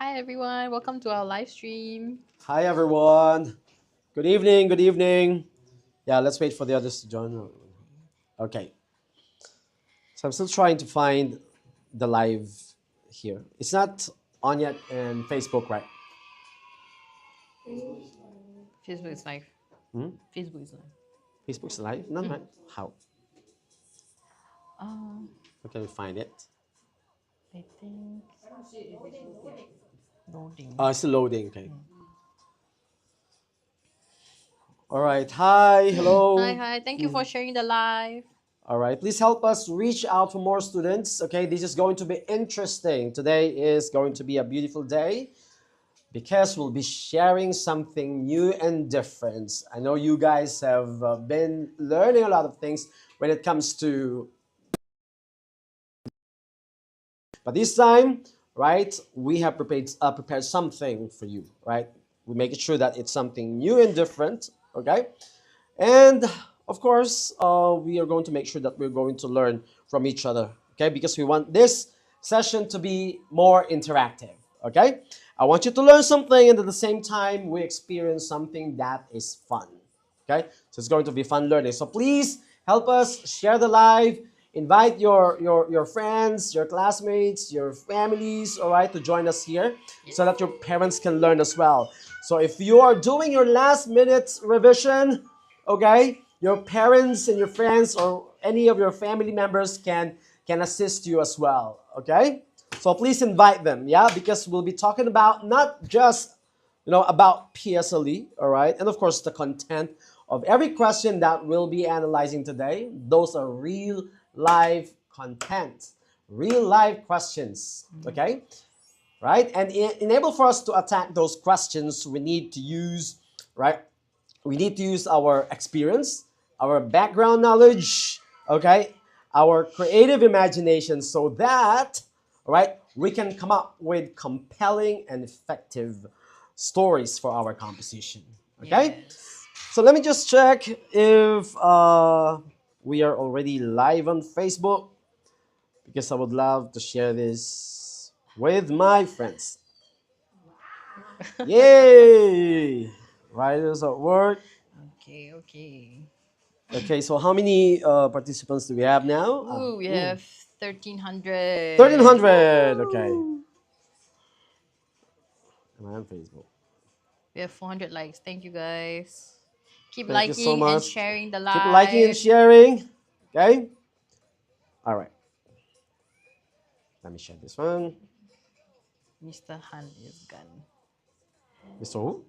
Hi everyone, welcome to our live stream. Hi everyone. Good evening. Good evening. Yeah, let's wait for the others to join. Okay. So I'm still trying to find the live here. It's not on yet in Facebook, right? Facebook is live. Hmm? Facebook is live. Facebook's live? No, right? How? Uh, How can we find it? I think loading. Oh, it's still loading. Okay. All right. Hi. Hi, Hello. hi. Thank you for sharing the live. All right. Please help us reach out to more students. Okay. This is going to be interesting. Today is going to be a beautiful day, because we'll be sharing something new and different. I know you guys have been learning a lot of things when it comes to, but this time, right, we have prepared something for you, right? We make sure that it's something new and different, okay? And of course, we are going to make sure that we're going to learn from each other, okay? Because we want this session to be more interactive, okay? I want you to learn something, and at the same time, we experience something that is fun, okay? So it's going to be fun learning. So please help us share the live, invite your friends, your classmates, your families, all right, to join us here so that your parents can learn as well. So if you are doing your last minute revision, okay, your parents and your friends or any of your family members can assist you as well, okay? So please invite them, yeah, because we'll be talking about not just about PSLE, all right, and of course the content of every question that we'll be analyzing today. Those are real life content, real life questions, okay, right? And enable for us to attack those questions, we need to use, right, we need to use our experience, our background knowledge, okay, our creative imagination, so that, right, we can come up with compelling and effective stories for our composition. Okay, Yes. so let me just check if we are already live on Facebook, because I would love to share this with my friends. Yay! Writers at work. Okay, okay. Okay, so how many participants do we have now? Ooh, we have 1300. 1300. Okay. Woo! Am I on Facebook? We have 400 likes. Thank you guys. Keep Thank you so liking and much. sharing the Keep liking and live. sharing. Okay. All right. Let me share this one. Mr. Han is gone. Mr. Who?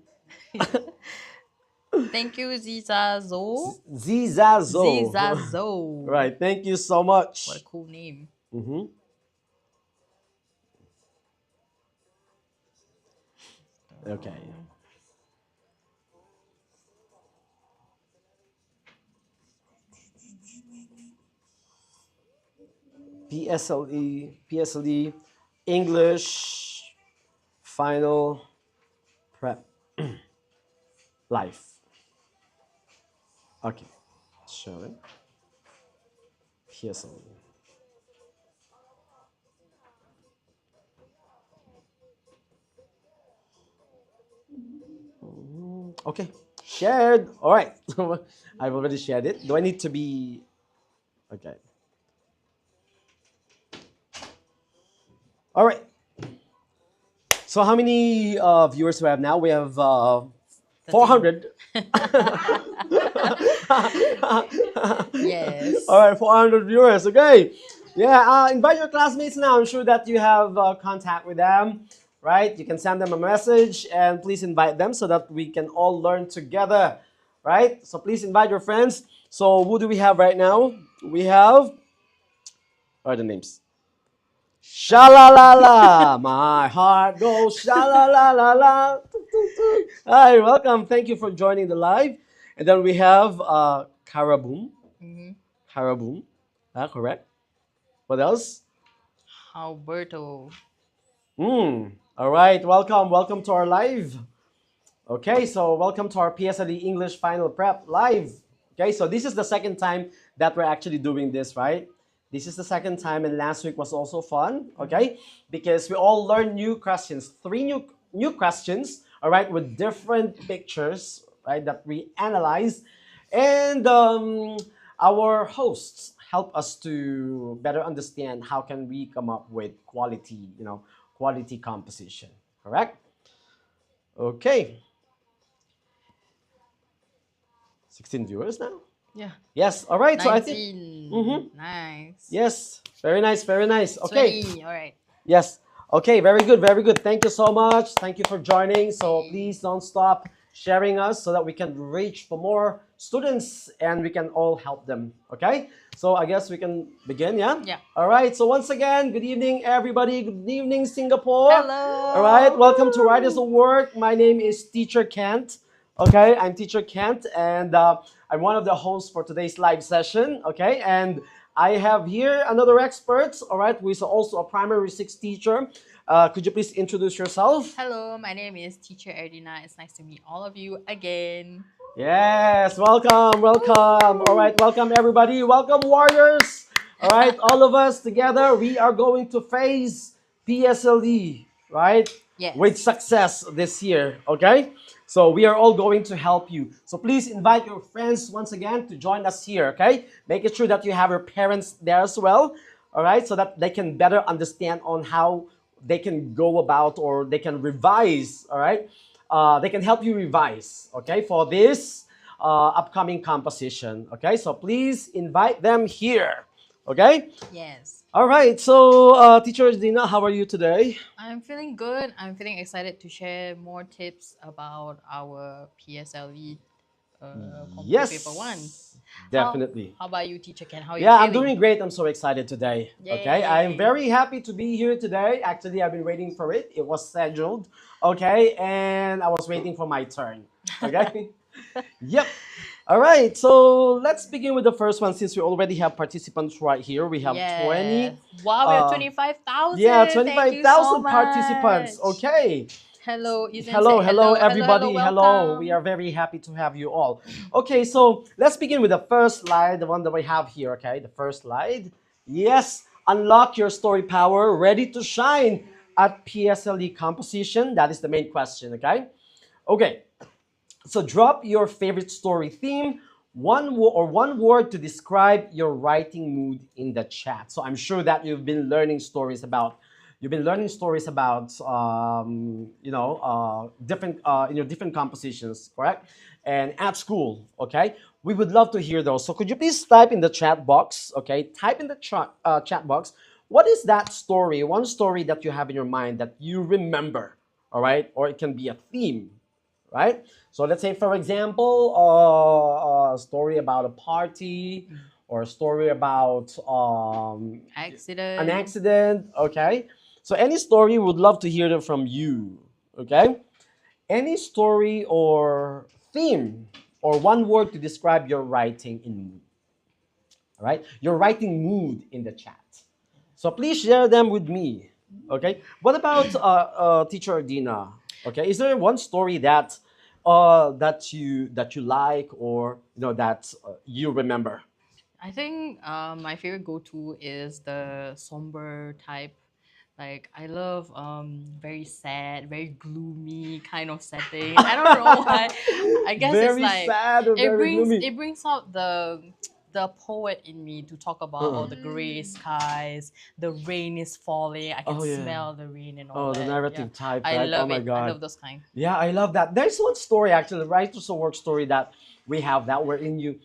Thank you, Zizazo. Zizazo. Zizazo. Right. Thank you so much. What a cool name. Mm-hmm. Okay. PSLE, English, final prep, life. Okay. Showing. PSLE. Okay, shared. All right. I've already shared it. Do I need to be okay? All right. So how many viewers do we have now? We have 400. Yes. All right, 400 viewers. Okay. Yeah, invite your classmates now. I'm sure that you have contact with them, right? You can send them a message and please invite them so that we can all learn together, right? So please invite your friends. So who do we have right now? We have, what are the names? Sha-la-la-la, my heart goes sha-la-la-la-la. Hi, welcome. Thank you for joining the live. And then we have Karaboom. Mm-hmm. Karaboom. Correct. What else? Alberto. All right. Welcome. Welcome to our live. Okay, so welcome to our PSLE English Final Prep live. Okay, so this is the second time that we're actually doing this, right? This is the second time, and last week was also fun, okay? Because we all learned new questions, three new questions, all right, with different pictures, right, that we analyze, and our hosts help us to better understand how can we come up with quality, quality composition, correct? Okay, 16 viewers now. Yeah. Yes, all right. So I think, 19. Nice. yes, very nice, very nice. Okay. 20. All right. Yes. Okay, very good, very good. Thank you so much. Thank you for joining. So please don't stop sharing us so that we can reach for more students and we can all help them. Okay? So I guess we can begin, yeah? Yeah. All right. So once again, good evening, everybody. Good evening, Singapore. Hello. All right. Welcome to Writers of Work. My name is Teacher Kent. Okay, I'm Teacher Kent, and I'm one of the hosts for today's live session. Okay, and I have here another expert, all right, who is also a primary six teacher. Could you please introduce yourself? Hello, my name is Teacher Erdina. It's nice to meet all of you again. Yes, welcome, welcome. All right, welcome everybody. Welcome, warriors. All right, all of us together, we are going to face PSLE, right? Yes. With success this year, okay? So we are all going to help you. So please invite your friends once again to join us here, okay? Making sure that you have your parents there as well, all right? So that they can better understand on how they can go about or they can revise, all right? They can help you revise, okay, for this upcoming composition, okay? So please invite them here, okay? Yes. All right, so Teacher Dina, how are you today? I'm feeling good. I'm feeling excited to share more tips about our PSLE complete paper one. Definitely. How about you, Teacher Ken? How are Yeah, you I'm feeling? doing great. I'm so excited today. Okay, I'm Yay. very happy to be here today. Actually, I've been waiting for it. It was scheduled. Okay, and I was waiting for my turn. Okay. Yep. All right, so let's begin with the first one since we already have participants right here. We have 20. Yes. Wow, we have uh, 25,000. Yeah, Thank you 25,000 so participants. much. Okay. Hello, Ethan Hello, said hello, hello, hello, hello, everybody. Hello. We welcome. are very happy to have you all. Okay, so let's begin with the first slide, the one that we have here. Okay, the first slide. Yes, unlock your story power, ready to shine at PSLE composition. That is the main question. Okay. Okay. So drop your favorite story theme, one word to describe your writing mood in the chat. So I'm sure that you've been learning stories about different in your different compositions, correct? And at school, okay? We would love to hear those. So could you please type in the chat box, okay? Type in the chat box. What is that story? One story that you have in your mind that you remember, all right? Or it can be a theme, right? So let's say, for example, a story about a party or a story about Accident. an accident, okay? So any story, would love to hear them from you, okay? Any story or theme or one word to describe your writing in mood, all right? Your writing mood in the chat. So please share them with me, okay? What about Teacher Dina? Okay, is there one story that that you like or that you remember? I think my favorite go-to is the somber type. Like I love very sad, very gloomy kind of setting. I don't know why. I guess it's Very like sad or very gloomy. it brings out the poet in me to talk about all the gray skies, the rain is falling. I can Oh yeah. smell the rain and all Oh, that. the Yeah. narrative type, I right? Oh love my it. I God. love those kind. Yeah, I love that. There's one story actually, the Writers of Work story that we have that wherein you.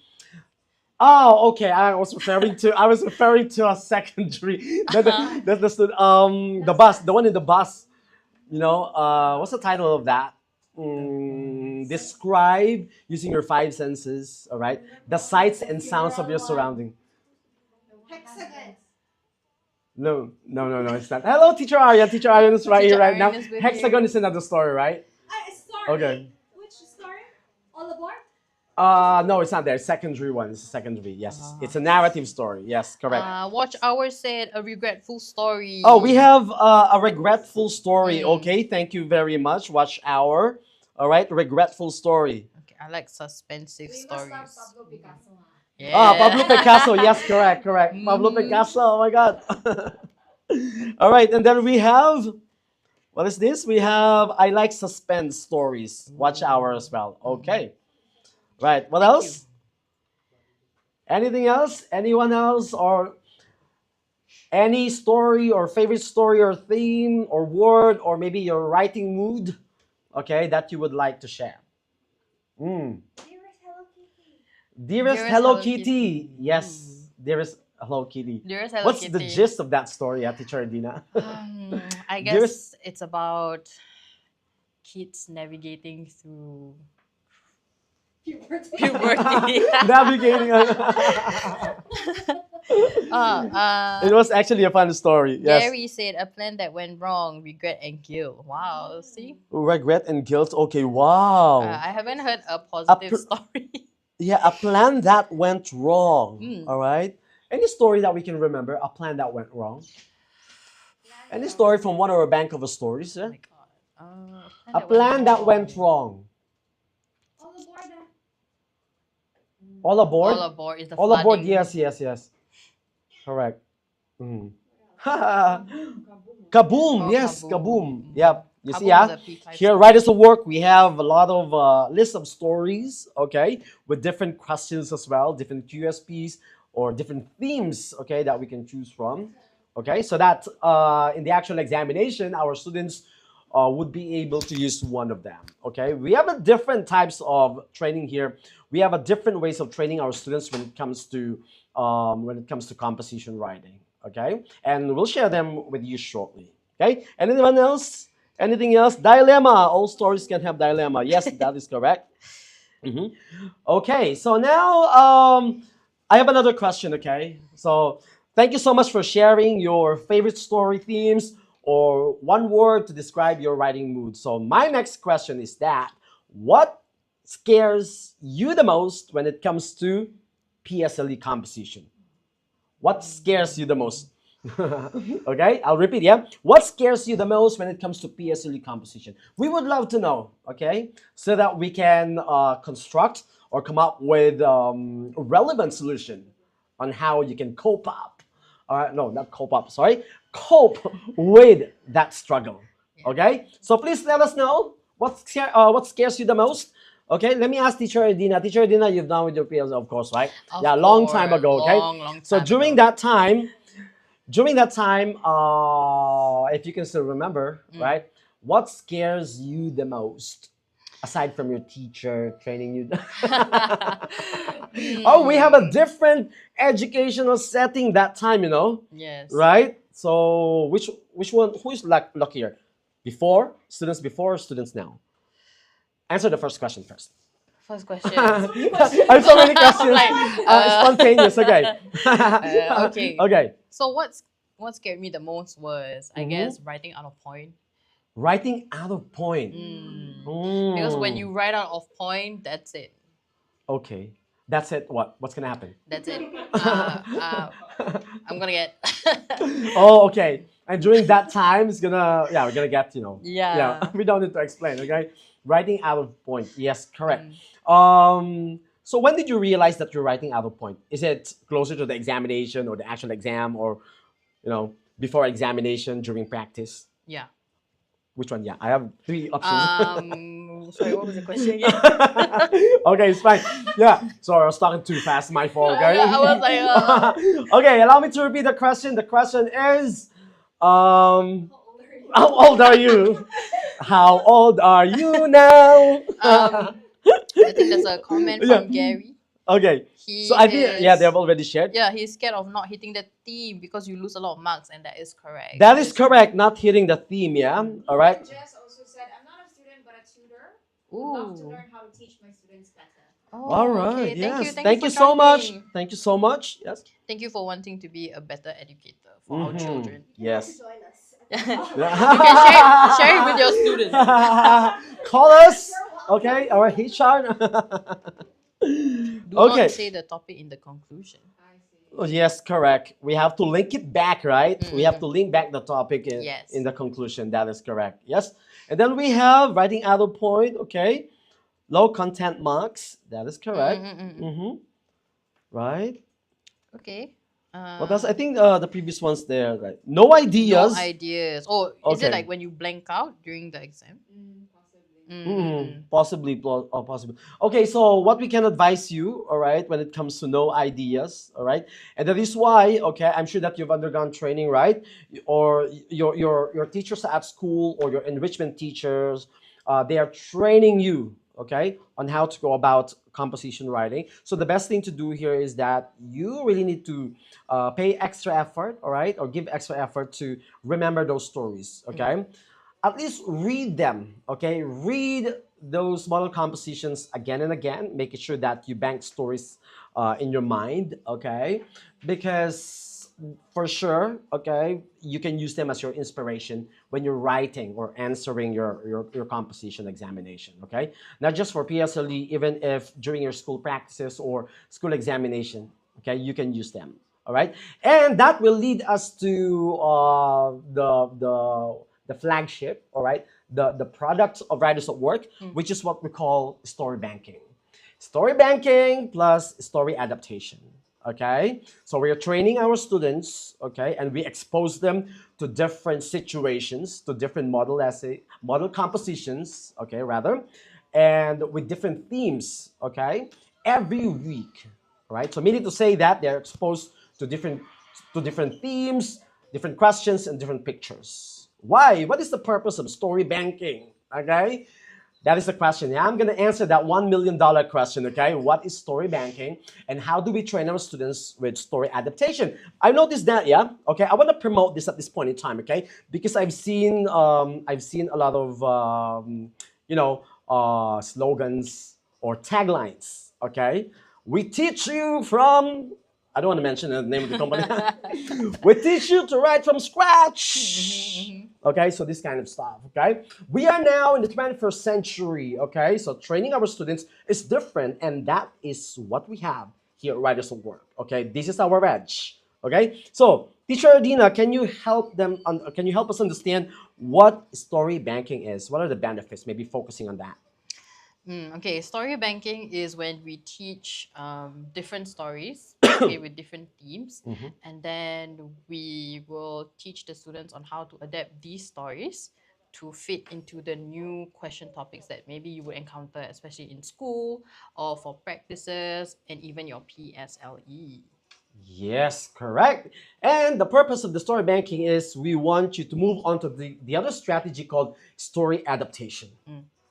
Oh, okay. I was referring to a secondary. The bus, the one in the bus. What's the title of that? Describe using your five senses. All right, the sights and sounds of your surrounding. No, no, no, no, it's not. Hello, Teacher Aryan. Teacher Aryan is right here Teacher right Aryan now. is with Hexagon you. is another story, right? Okay. No, it's not there. Secondary one. It's a secondary. Yes, it's a narrative story. Yes, correct. Watch Hours said a regretful story. Oh, we have a regretful story. Mm. Okay, thank you very much. Watch Hour. All right, regretful story. Okay, I like suspensive stories. Ah, Yeah. Pablo Picasso. Yes, correct, correct. Pablo Mhm. Picasso. Oh my God. All right, and then we have what is this? We have I like suspense stories. Watch Hour Ooh. as well. Mhm. Okay. Right. What Thank you. else? Anything else? Anyone else? Or any story or favorite story or theme or word or maybe your writing mood, okay, that you would like to share? Mm. Dearest Dearest Hello Hello Kitty. Kitty. Ooh. Yes, dearest Hello Kitty. Dearest Hello What's the Kitty. gist of that story, Teacher Dina? I Dearest guess it's about kids navigating through puberty. navigating. It uh, was actually a fun story. Yes. Gary said a plan that went wrong, regret and guilt. Wow, see? Regret and guilt. Okay, wow. I haven't heard a A positive pl- story. yeah, a plan that went wrong. Hmm. All right. Any story that we can remember, a plan that went wrong? Any story from one of our bank of stories? Oh Yeah? my god. A plan A that went plan that went wrong. wrong. All aboard? All aboard is the All aboard. flooding. Yes, yes, yes. Correct. Mhm. Kaboom! Oh, Yes, kaboom. kaboom. Yep. You see, Kaboom is yeah. a P5 Here, story. writers of work, we have a lot of list of stories, okay, with different questions as well, different QSPs or different themes, okay, that we can choose from, okay, so that in the actual examination, our students would be able to use one of them, okay. We have a different types of training here. We have a different ways of training our students when it comes to composition writing, okay, and we'll share them with you shortly. Okay. Anyone else? Anything else? Dilemma. All stories can have dilemma. Yes, that is correct. Mhm. Okay. So now I have another question. Okay. So thank you so much for sharing your favorite story themes or one word to describe your writing mood. So my next question is that what scares you the most when it comes to PSLE composition? What scares you the most? Okay, I'll repeat. Yeah, what scares you the most when it comes to PSLE composition? We would love to know. Okay, so that we can construct or come up with a relevant solution on how you can cope up. No, not cope up. Sorry, cope with that struggle. Yeah. Okay, so please let us know what scares you the most. Okay, let me ask Teacher Edina. Teacher Edina, you've done with your PSLE, of course, right? Of Yeah, long time course. ago. Okay, Long so time ago. during that time, if you can still remember, Mm. right? What scares you the most, aside from your teacher training you? Oh, we have a Hmm. different educational setting that time, Yes. right? So which one? Who is luckier? Before, or students now? Answer the first question first. First question. I have so many I'm questions. like, Spontaneous. Okay. okay. Okay. So what scared me the most was, I Mhm. guess, writing out of point. Writing out of point. Mm. Because when Mm. you write out of point, that's it. Okay. That's it. What's gonna happen? That's it. I'm gonna get. Oh, okay. And during that time, we're gonna get, yeah, Yeah. we don't need to explain, okay? Writing out of point. Yes, correct. Mm. So when did you realize that you're writing out of point? Is it closer to the examination or the actual exam or, before examination during practice? Yeah. Which one? Yeah, I have three options. Sorry, what was the question again? Okay, it's fine. Yeah, sorry, I was talking too fast. My fault, okay? Yeah, I was like, Okay, allow me to repeat the question. The question is, how old are you? How old are you now? I think there's a comment Yeah. from Gary. Okay. So He I think yeah, they is have already shared. Yeah, he's scared of not hitting the theme because you lose a lot of marks, and that is correct. That is correct. Not hitting the theme. Yeah. All right. Jess also said, I'm not a student but a tutor. Would love to Ooh. learn how to teach my students better. All Oh, right. okay. Thank you. Yes. Thank you Thank for you so much. joining. Thank you so much. Yes. Thank you for wanting to be a better educator for our Mhm. children. Yes. Join us. You can share it with your students. Call us. Okay. Our HR. Do Okay. not say the topic in the conclusion. I see. Oh, yes, correct. We have to link it back, right? We have Mm-mm. to link back the topic Yes. in the conclusion. That is correct. Yes. And then we have writing out of point. Okay. Low content marks. That is correct. Mm-mm-mm. Mm-hmm. right? Okay. What else? I Um, think the previous ones there, like no no ideas. ideas. Oh, is it like Okay. when you blank out during the exam? Possibly. Possibly, possible. Okay, so what we can advise you, all right, when it comes to no ideas, all right, and that is why, okay, I'm sure that you've undergone training, right, or your teachers at school or your enrichment teachers, they are training you, okay, on how to go about composition writing. So the best thing to do here is that you really need to pay extra effort, all right, or give extra effort to remember those stories, okay. At least read them, okay? Read those model compositions again and again, making sure that you bank stories in your mind, okay? Because for sure, okay, you can use them as your inspiration when you're writing or answering your composition examination, okay? Not just for PSLE, even if during your school practices or school examination, okay, you can use them, all right? And that will lead us to the flagship, all right, the product of writers at work, which is what we call story banking. Story banking plus story adaptation. Okay, so we are training our students, okay, and we expose them to different situations, to different model compositions, okay, rather, and with different themes, okay, every week, right? So meaning to say that they're exposed to different themes, different questions, and different pictures. Why? What is the purpose of story banking? Okay, that is the question. Yeah, I'm going to answer that $1 million question. Okay, what is story banking and how do we train our students with story adaptation? I noticed that. Yeah. Okay, I want to promote this at this point in time. Okay, because I've seen a lot of slogans or taglines. Okay, we teach you from. I don't want to mention the name of the company. We teach you to write from scratch. Okay, so this kind of stuff. Okay, we are now in the 21st century. Okay, so training our students is different, and that is what we have here at Writers of Work. Okay, this is our edge. Okay, so teacher Adina, can you help us understand what story banking is? What are the benefits? Maybe focusing on that. Okay, story banking is when we teach different stories, okay, with different themes, and then we will teach the students on how to adapt these stories to fit into the new question topics that maybe you would encounter, especially in school or for practices and even your PSLE. Yes, correct. And the purpose of the story banking is we want you to move on to the other strategy called story adaptation.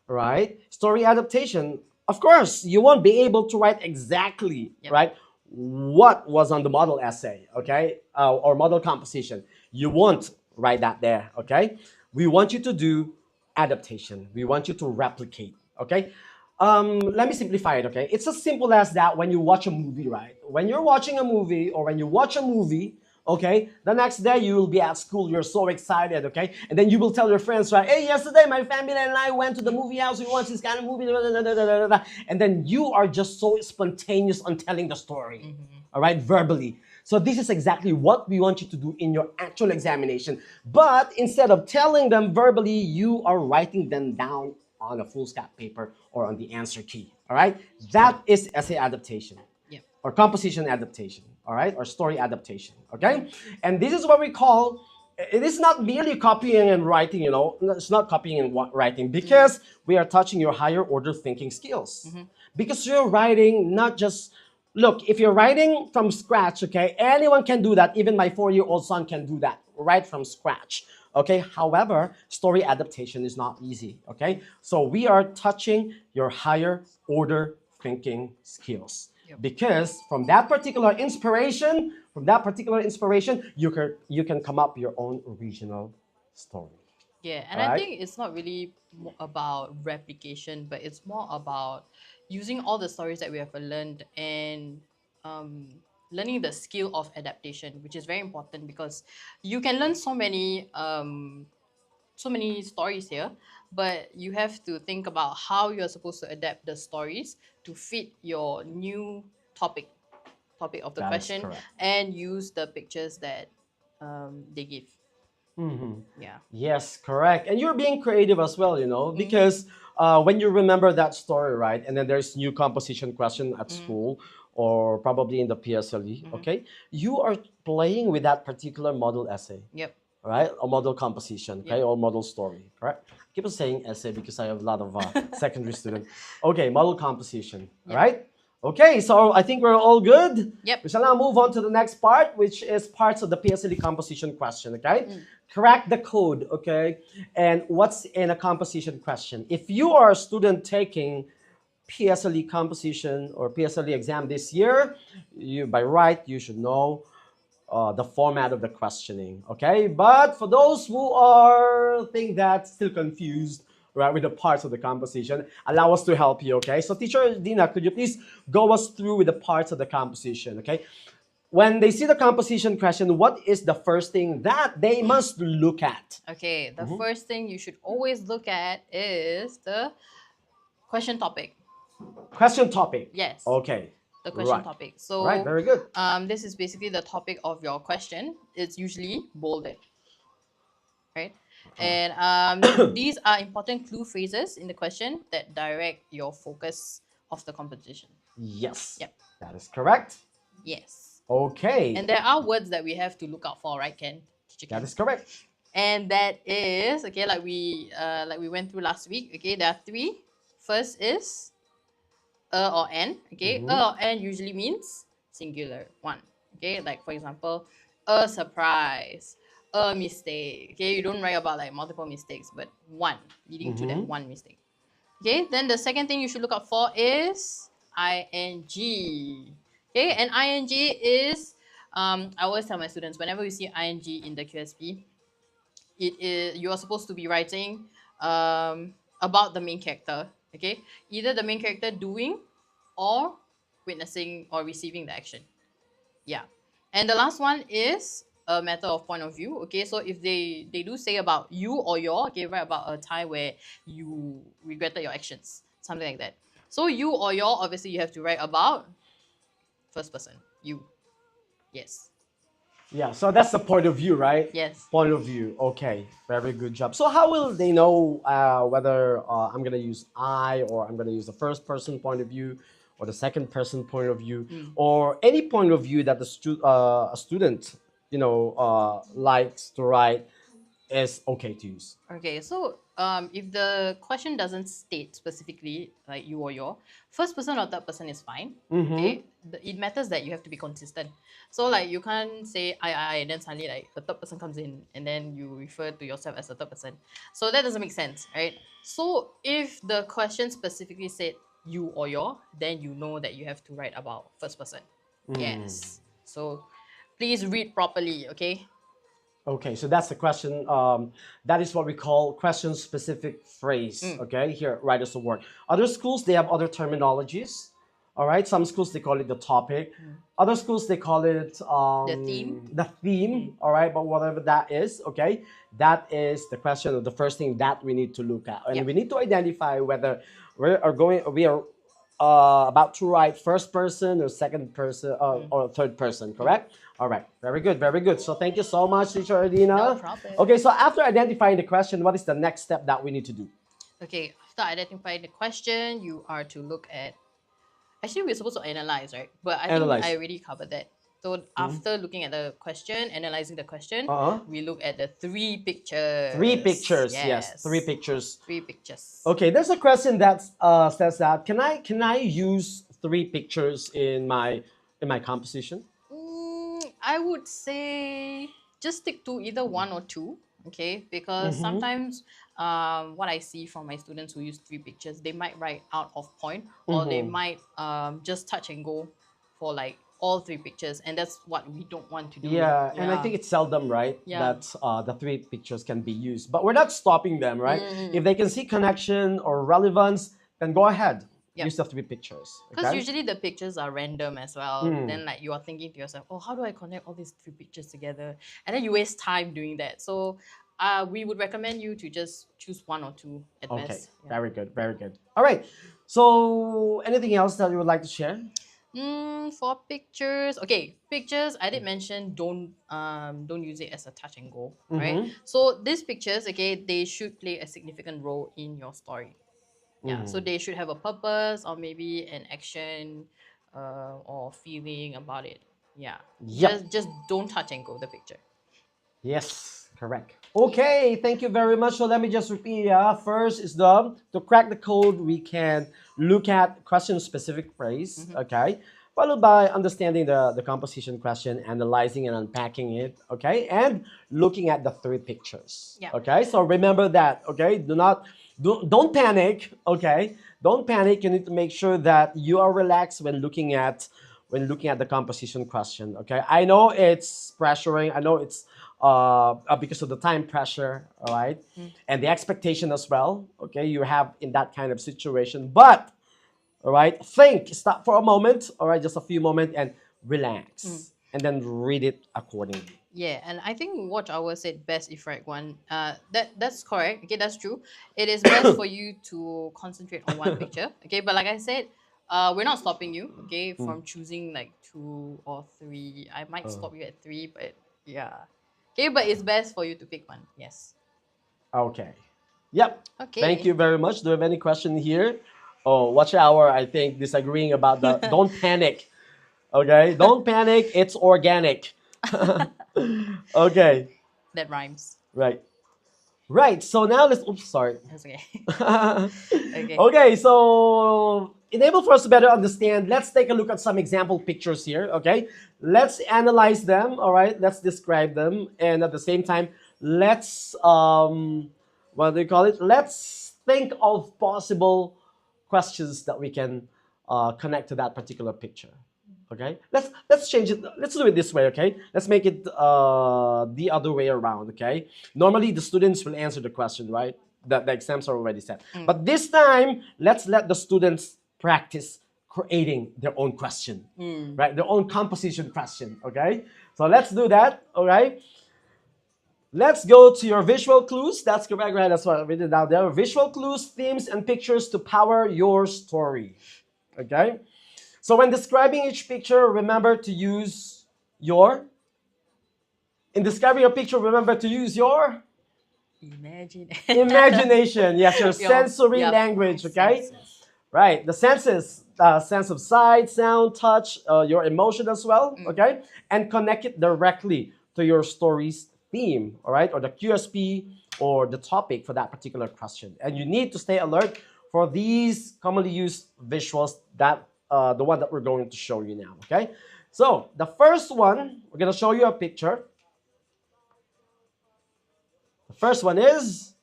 Right? Story adaptation, of course, you won't be able to write exactly, Yep. right, what was on the model essay, okay, or model composition. You won't write that there, okay? We want you to do adaptation. We want you to replicate, okay? Let me simplify it, okay? It's as simple as that when you watch a movie, right? When you're watching a movie or when you watch a movie, okay, the next day you will be at school, you're so excited, okay, and then you will tell your friends, right, hey, yesterday my family and I went to the movie house, we watched this kind of movie, and then you are just so spontaneous on telling the story, all right, verbally. So this is exactly what we want you to do in your actual examination, but instead of telling them verbally, you are writing them down on a foolscap paper or on the answer key, all right. That is essay adaptation Yep. or composition adaptation, all right, or story adaptation, okay? And this is what we call, it is not merely copying and writing, it's not copying and writing because we are touching your higher order thinking skills. Because you're writing not just, look, if you're writing from scratch, okay, anyone can do that. Even my 4-year-old son can do that, right from scratch. Okay, however, story adaptation is not easy. Okay, so we are touching your higher order thinking skills. Yep. Because from that particular inspiration, you can come up your own original story. Yeah, and All I right. think it's not really about replication, but it's more about using all the stories that we have learned and um, learning the skill of adaptation, which is very important because you can learn so many stories here, but you have to think about how you're supposed to adapt the stories to fit your new topic topic of the That is question correct. and use the pictures that they give. Yeah. Yes, correct. And you're being creative as well, because when you remember that story, right, and then there's new composition question at school or probably in the PSLE, okay, you are playing with that particular model essay, Yep. right? Or model composition, okay, Yep. or model story, correct? I keep on saying essay because I have a lot of secondary students. Okay, model composition, Yep. right? Okay, so I think we're all good. Yep. We shall now move on to the next part, which is parts of the PSLE composition question, okay? Crack the code, okay? And what's in a composition question? If you are a student taking PSLE composition or PSLE exam this year, you by right you should know the format of the questioning. Okay, but for those who are think that still confused, right, with the parts of the composition, allow us to help you. Okay, so teacher Dina, could you please go us through with the parts of the composition? Okay, when they see the composition question, what is the first thing that they must look at? Okay, the first thing you should always look at is the question topic. Question topic. Yes. Okay. The question Right. topic. So Right. Very good. this is basically the topic of your question. It's usually bolded, right? And these are important clue phrases in the question that direct your focus of the composition. Yes. Yep. That is correct. Yes. Okay. And there are words that we have to look out for, right, Ken? Teacher Ken? That is correct. And that is okay, like we went through last week. Okay, there are three. First is or n. Okay, or n usually means singular one. Okay, like for example, a surprise, a mistake. Okay, you don't write about like multiple mistakes, but one leading to that one mistake. Okay, then the second thing you should look out for is ing. Okay, and ing is I always tell my students whenever you see ing in the QSP, it is you are supposed to be writing about the main character. Okay, either the main character doing or witnessing or receiving the action. Yeah, and the last one is a matter of point of view. Okay, so if they do say about you or your, okay, write about a time where you regretted your actions, something like that. So you or your, obviously you have to write about first person, you. Yes. Yeah, so that's the point of view, right? Yes. Point of view. Okay, very good job. So how will they know whether I'm gonna use I or I'm gonna use the first person point of view or the second person point of view or any point of view that a student likes to write is okay to use? Okay, so if the question doesn't state specifically like you or your, first person or third person is fine. Okay, it matters that you have to be consistent. So like you can't say I and then suddenly like the third person comes in and then you refer to yourself as the third person. So that doesn't make sense, right? So if the question specifically said you or your, then you know that you have to write about first person. Yes. So please read properly, okay? Okay, so that's the question. That is what we call question-specific phrase. Okay, here, writers of work. Other schools, they have other terminologies. All right, some schools, they call it the topic. Other schools, they call it The theme. The theme, all right, but whatever that is, okay, that is the question of the first thing that we need to look at. And Yep. we need to identify whether we are about to write first person or second person or third person, correct? All right, very good, very good. So thank you so much, teacher Adina. No problem. Okay, so after identifying the question, what is the next step that we need to do? Okay, after identifying the question, you are to look at. Actually, we're supposed to analyze, right? But I Analyze. think I already covered that. So after looking at the question, analyzing the question, Uh-huh. we look at the three pictures. Three pictures, yes, three pictures. Three pictures. Okay, there's a question that says that can I use three pictures in my composition? I would say just stick to either one or two, okay? Because sometimes what I see from my students who use three pictures, they might write out of point or they might just touch and go for like all three pictures, and that's what we don't want to do. Yeah, and I think it's seldom, right, Yeah. that the three pictures can be used. But we're not stopping them, right? If they can see connection or relevance, then go ahead. Yep. Use the three pictures. Because Okay? usually the pictures are random as well. Then like you are thinking to yourself, oh, how do I connect all these three pictures together? And then you waste time doing that. So we would recommend you to just choose one or two at Okay, best. Yeah. very good, very good. All right. So, anything else that you would like to share? For pictures, okay, pictures. I did mention don't use it as a touch and go, right? So these pictures, okay, they should play a significant role in your story. Yeah, so they should have a purpose or maybe an action or feeling about it. Yeah. Yep. Just don't touch and go the picture. Yes, correct. Okay, thank you very much. So let me just repeat. First is to crack the code, we can look at question specific phrase. Okay, followed by understanding the composition question, analyzing and unpacking it. Okay, and looking at the three pictures. Yeah. Okay, so remember that. Okay, don't panic. Okay, don't panic. You need to make sure that you are relaxed when looking at the composition question. Okay, I know it's pressuring. I know it's because of the time pressure, all right, and the expectation as well. Okay, you have in that kind of situation, but all right, stop for a moment, all right, just a few moments, and relax, and then read it accordingly. Yeah, and I think watch hour said best effect one. That's correct. Okay, that's true. It is best for you to concentrate on one picture. Okay, but like I said, we're not stopping you. Okay, from choosing like two or three. I might stop you at three, but yeah. Okay, but it's best for you to pick one. Yes. Okay. Yep. Thank Okay. you very much. Do you have any question here? Oh, watch hour, I think, disagreeing about the don't panic. Okay, don't panic. It's organic. Okay, That rhymes. right. Right. So now let's. Oops, sorry. That's okay. Okay. Okay, so enable for us to better understand, let's take a look at some example pictures here. Okay, let's analyze them. All right, let's describe them, and at the same time, let's what do you call it? Let's think of possible questions that we can connect to that particular picture. Okay, let's change it. Let's do it this way. Okay, let's make it the other way around. Okay, normally the students will answer the question, right? The exams are already set, but this time let's let the students practice creating their own question, right? Their own composition question. Okay, so let's do that. All right. Let's go to your visual clues. That's correct, right? That's what I written down there. Visual clues, themes, and pictures to power your story. Okay. So when describing each picture, remember to use your. In describing a picture, remember to use your Imagine. imagination. Yes, your sensory Yep. language. Okay. Senses. Right. The senses, sense of sight, sound, touch, your emotion as well. Okay. And connect it directly to your story's theme. All right. Or the QSP or the topic for that particular question. And you need to stay alert for these commonly used visuals that the one that we're going to show you now. Okay. So the first one, we're going to show you a picture. The first one is,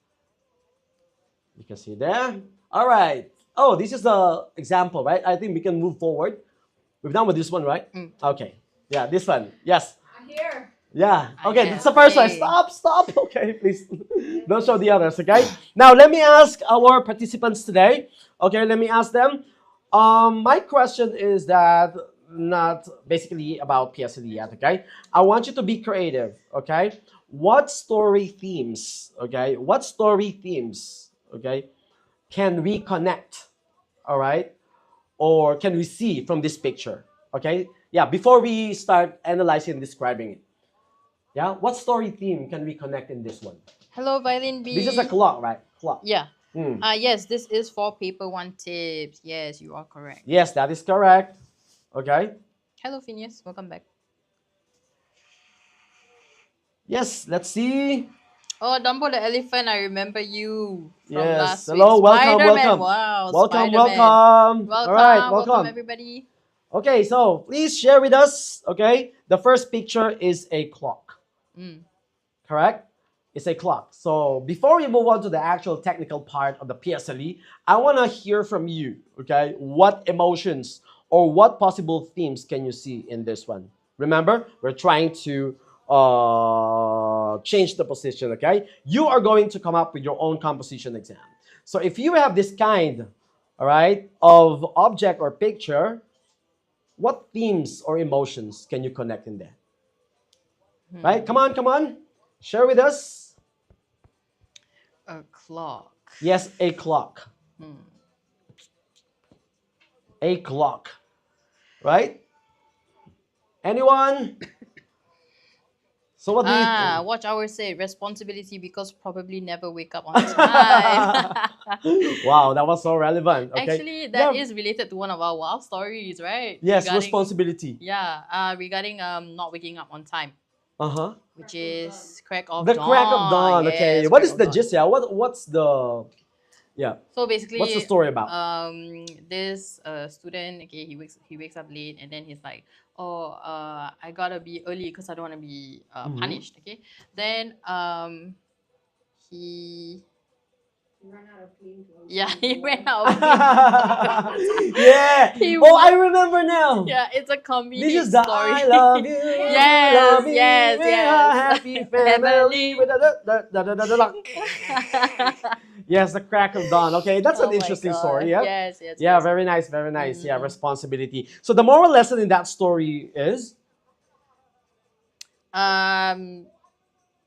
you can see there. All right. Oh, this is the example, right? I think we can move forward. We're done with this one, right? Okay. Yeah, this one. Yes. I'm here. Yeah. Okay, Yes. that's the first one. Okay. Stop. Okay, please. Don't show the others, okay? Now, let me ask our participants today. Okay, let me ask them. My question is that not basically about PSLE yet, okay? I want you to be creative, okay? What story themes, okay? What story themes, okay, can we connect, all right? Or can we see from this picture, okay? Yeah, before we start analyzing and describing it. Yeah, what story theme can we connect in this one? Hello, Violin B. This is a clock, right? Clock. Yeah. Hmm. Yes, this is for paper one tips. Yes, you are correct. Yes, that is correct. Okay. Hello, Phineas. Welcome back. Yes, let's see. Oh, Dumbo the elephant. I remember you from Yes. last Hello, week. welcome, Spider-Man. welcome. Wow. Welcome, Spider-Man. welcome. Welcome. All right, Welcome, everybody. Okay, so please share with us. Okay, the first picture is a clock. Correct? It's a clock. So before we move on to the actual technical part of the PSLE, I want to hear from you. Okay, what emotions or what possible themes can you see in this one? Remember, we're trying to change the position. Okay, you are going to come up with your own composition exam. So if you have this kind, all right, of object or picture, what themes or emotions can you connect in there? Right? Come on. Share with us. A clock. Yes, a clock. A clock. Right? Anyone? So what do you think? Watch hour say responsibility because probably never wake up on time. Wow, that was so relevant. Okay. Actually, that Yeah. is related to one of our wow stories, right? Yes, Regarding responsibility. regarding not waking up on time, Uh-huh. which is crack of The crack of dawn. dawn. Okay. Yes, What crack is of the dawn. gist? Yeah. What's the yeah? So What's the basically, story about? this student, okay, he wakes up late and then he's like, oh, I gotta be early because I don't want to be Mhm. punished. Okay, then he You run out of clean clothes. yeah to he go ran on. out of clean. Yeah. He Oh, I wa- remember now. yeah, it's a This comedic is the story. I love you, you love Yes, me, yes, we're a yes. happy family. Family. With yes, the crack of dawn. Okay, that's an Oh my interesting story. god. Yeah. Yes, yes, Yeah, yes. very nice, very nice. Yeah, Mm. responsibility. So the moral lesson in that story is,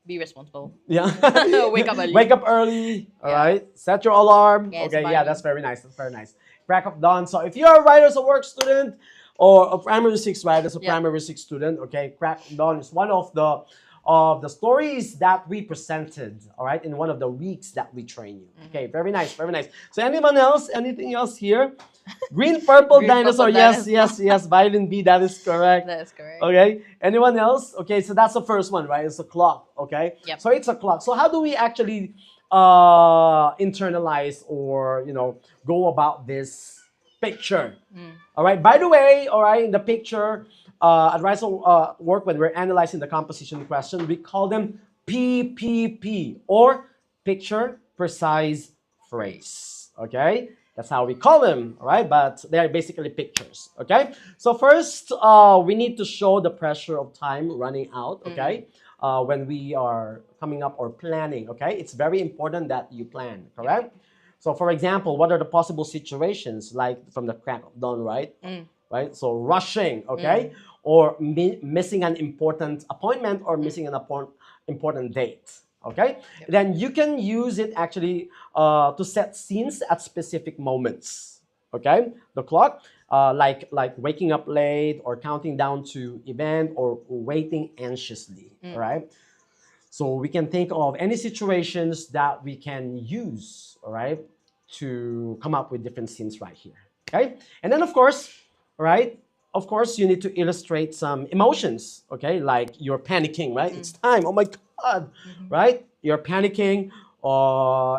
Be responsible. yeah, Wake up early. wake up early. All Yeah. right, set your alarm. Yes, Okay, yeah, buddy. that's very nice. That's very nice. Crack of dawn. So if you're a writers of work student or a primary six writers, a Yeah. primary six student, okay, crack of dawn is one of the stories that we presented. All right, in one of the weeks that we train you. Okay, very nice, very nice. So anyone else? Anything else here? Green, purple Green, purple dinosaur. Yes, dinosaur. yes, yes. Violin B. That is correct. That is correct. Okay. Anyone else? Okay, so that's the first one, right? It's a clock. Okay. Yep. So it's a clock. So how do we actually internalize or go about this picture? All right. By the way, all right, in the picture, at Rise of Work, when we're analyzing the composition question, we call them PPP or picture precise phrase. Okay. That's how we call them, all right? But they are basically pictures, okay? So first, we need to show the pressure of time running out, okay? When we are coming up or planning, okay? It's very important that you plan, correct? So for example, what are the possible situations like from the crack of dawn, right? Right? So rushing, okay? Or missing an important appointment or missing an important date. Okay, then you can use it actually to set scenes at specific moments. Okay, the clock, like waking up late or counting down to event or waiting anxiously. All right, so we can think of any situations that we can use. All right, to come up with different scenes right here. Okay, and then of course, all right. Of course, you need to illustrate some emotions, okay? Like you're panicking, right? It's time. Oh my God, right? You're panicking,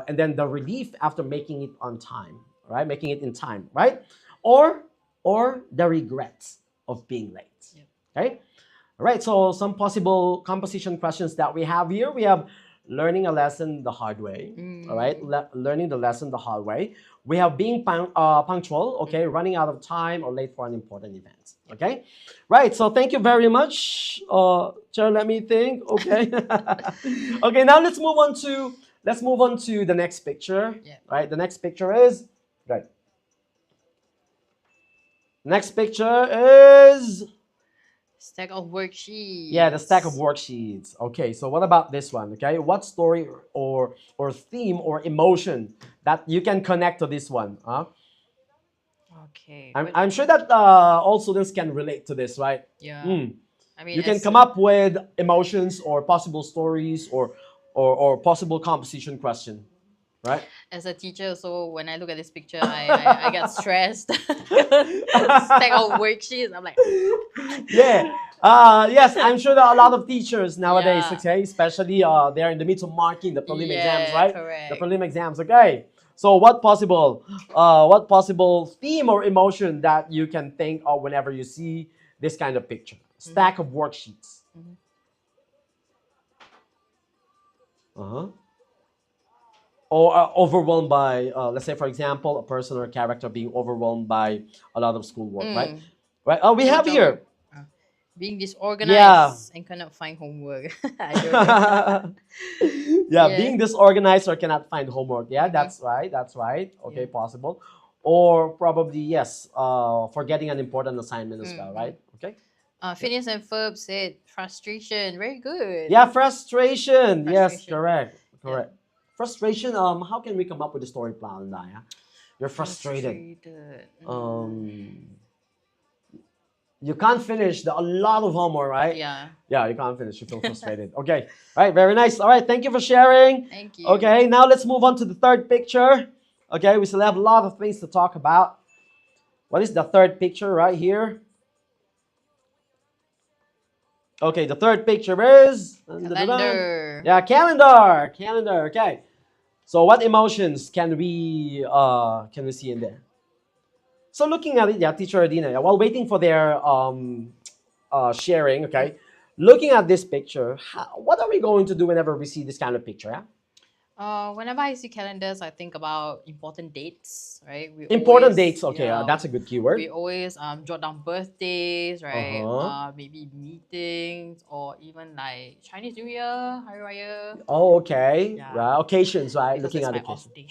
and then the relief after making it on time, right? Making it in time, right? Or the regrets of being late, okay? All right. So some possible composition questions that we have here. We have learning a lesson the hard way. All right, learning the lesson the hard way. We have being punctual, okay, running out of time or late for an important event, okay? Right, so thank you very much. Chair, let me think, okay? Okay, now let's move on to the next picture, right? The next picture is, right. Next picture is, Stack of worksheets. yeah, the stack of worksheets. Okay, so what about this one? Okay, what story or theme or emotion that you can connect to this one? Huh? Okay. I'm sure that all students can relate to this, right? Yeah. I mean, You can come up with emotions or possible stories or possible composition question, right? as a teacher, so when I look at this picture, I get stressed. Stack of worksheets. I'm like, Yeah. Yes, I'm sure there are a lot of teachers nowadays, Yeah. okay? Especially they're in the midst of marking the prelim exams, Yeah, right? correct. The prelim exams, okay? So what possible theme or emotion that you can think of whenever you see this kind of picture? Stack of worksheets. Uh-huh. Or overwhelmed by, let's say, for example, a person or a character being overwhelmed by a lot of schoolwork, right? Right. Oh, we have here. being disorganized and cannot find homework. I don't know. Yeah, Yeah. being disorganized or cannot find homework. Yeah, that's right. That's right. Okay, possible. Or probably yes, forgetting an important assignment as well, right? Okay. Phineas and Ferb said frustration. Very good. Yeah, frustration. Yes, Frustration. correct. Correct. Frustration. How can we come up with a story plan, Daya? You're frustrated. Frustrated. Um, You can't finish a lot of homework, right? Yeah. Yeah, you can't finish. You feel frustrated. Okay. All right. Very nice. All right. Thank you for sharing. Thank you. Okay. Now let's move on to the third picture. Okay. We still have a lot of things to talk about. What is the third picture right here? Okay. The third picture is Calendar. yeah, calendar. Calendar. Okay. So what emotions can we see in there? So looking at it, yeah, teacher Adina, yeah, while waiting for their sharing, okay, looking at this picture, what are we going to do whenever we see this kind of picture? Yeah? Whenever I see calendars, I think about important dates, right? We Important always, dates, okay, yeah, that's a good keyword. we always jot down birthdays, right? Uh-huh. Maybe meetings or even like Chinese New Year, Hari Raya. Oh, okay, Yeah. right, occasions, right? Because Looking it's at my occasions. off day.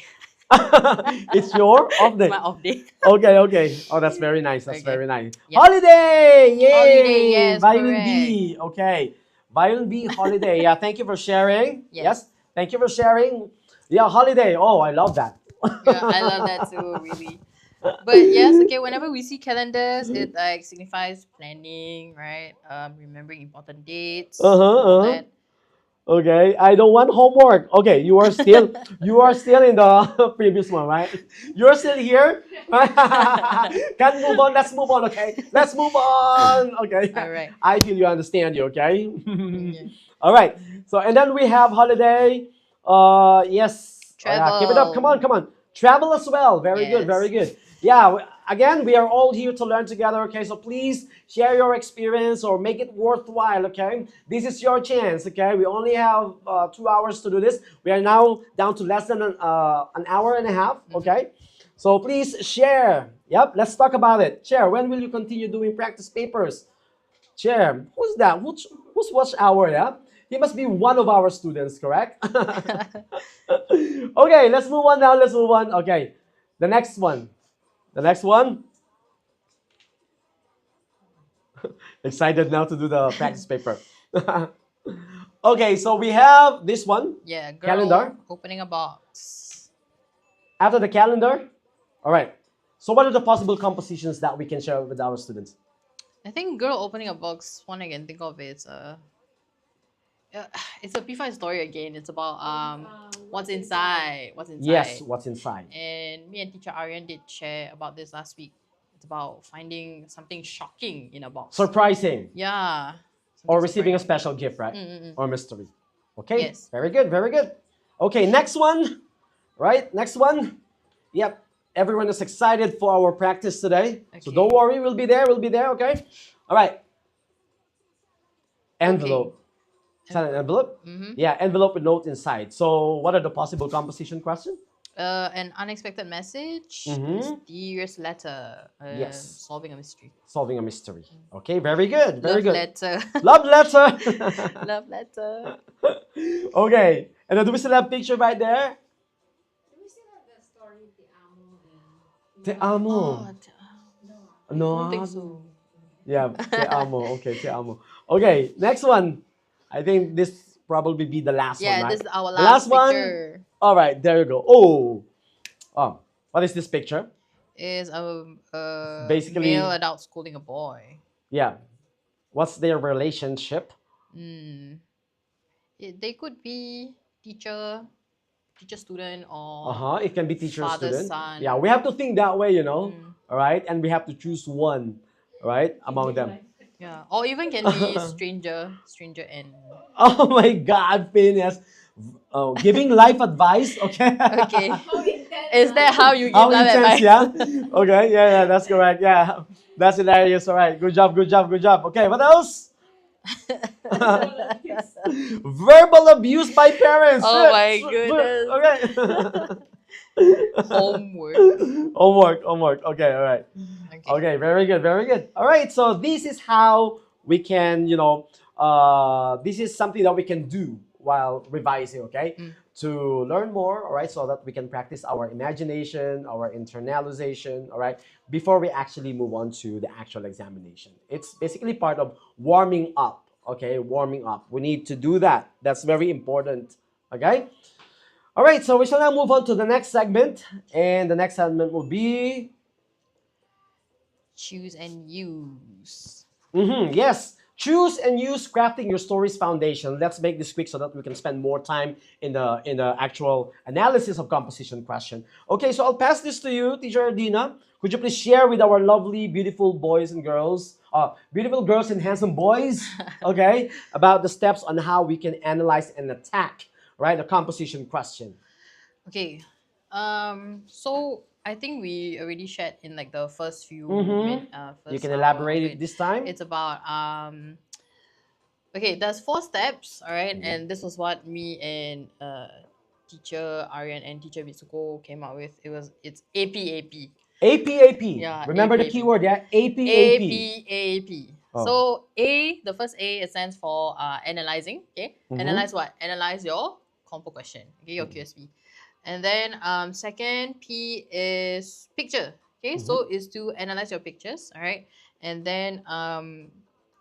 It's your off day. My off day. Okay, okay. Oh, that's very nice. That's Okay. very nice. Yep. Holiday! Yay! Holiday, yes, Violin correct. B. Okay. Violin B, holiday. Yeah, thank you for sharing. Yes. Thank you for sharing. Yeah, holiday. Oh, I love that. Yeah, I love that too, really. But yes, okay, whenever we see calendars, it like signifies planning, right? Remembering important dates, Uh-huh, all uh-huh. that. Okay, I don't want homework. Okay, you are still in the previous one, right? You're still here. Can't move on. Let's move on. Okay, let's move on. Okay. All right. I feel you understand you. Okay. Okay. All right. So and then we have holiday. Yes. Oh, yeah. Keep it up. Come on. Come on. Travel as well. Very good. Very Yes. good. Yeah. Again, we are all here to learn together. Okay. So please share your experience or make it worthwhile. Okay. This is your chance. Okay. We only have 2 hours to do this. We are now down to less than an hour and a half. Okay. So please share. Yep. Let's talk about it. Share. When will you continue doing practice papers? Chair, who's that? Who's watch hour? Yeah, he must be one of our students, correct? Okay, let's move on now. Let's move on. Okay, the next one. The next one. Excited now to do the practice paper. Okay, so we have this one. Yeah, girl Calendar. opening a box. After the calendar. All right. So what are the possible compositions that we can share with our students? I think girl opening a box, one I can think of is it's a P5 story again. It's about what's inside. What's inside. Yes, what's inside. And me and teacher Aryan did share about this last week. It's about finding something shocking in a box. Surprising. Yeah. Or Something receiving a surprising. special gift, right? Mm-mm-mm. Or mystery. Okay. Yes. Very good. Very good. Okay, next one. Right? Next one. Yep. Everyone is excited for our practice today. So Okay. don't worry, we'll be there. We'll be there, okay? All right. Envelope. Is that an envelope? Mm-hmm. Yeah, envelope with note inside. So what are the possible composition questions? An unexpected message, Mhm. mysterious letter, Yes. solving a mystery. Solving a mystery. Okay, very good. Very Love good. letter. Love letter. Love letter. Okay. And then do we still have picture right there? Do we still have the story Te Amo and Te amo. Oh, No. I don't think so. Yeah, te amo. Okay, te amo. Okay, next one. I think this probably be the last one, Yeah, right? this is our The last last one. picture. All right, there you go. Oh, what is this picture? Is a Basically- male adult scolding a boy. Yeah. What's their relationship? They could be teacher student or It can be teacher father, student. son. Yeah, we have to think that way, All right, and we have to choose one, right, among them. yeah, or even can be stranger and Oh my God, Phineas. Giving life advice, okay? okay. how intense. Is that how you give How love intense, advice? yeah? Okay, yeah, that's correct. Yeah, that's hilarious. All right, good job, good job, good job. Okay, what else? Verbal abuse by parents. Oh my goodness. Okay. Homework. Homework. Okay, all right. Okay. Okay, very good, very good. All right, so this is how we can, this is something that we can do while revising, okay? To learn more, all right, so that we can practice our imagination, our internalization, all right, before we actually move on to the actual examination. It's basically part of warming up, okay? Warming up. We need to do that. That's very important, okay? All right, so we shall now move on to the next segment, and the next segment will be choose and use. Yes. Choose and use crafting your story's foundation. Let's make this quick so that we can spend more time in the actual analysis of composition question. Okay, so I'll pass this to you, Teacher Dina. Could you please share with our lovely, beautiful boys and girls, beautiful girls and handsome boys, okay, about the steps on how we can analyze and attack, right, the composition question. Okay. So I think we already shared in like the first few You first can hour elaborate of it this time. It's about okay, there's 4 steps, all right, and this was what me and teacher Aryan and teacher Mitsuko came up with. It's APAP. APAP. Yeah, Remember the APAP. keyword, yeah? APAP. APAP. Oh. So the first A, it stands for analyzing. Okay, analyze what? Analyze your compo question. Okay, your QSP. And then second P is picture. Okay, so is to analyze your pictures. All right, and then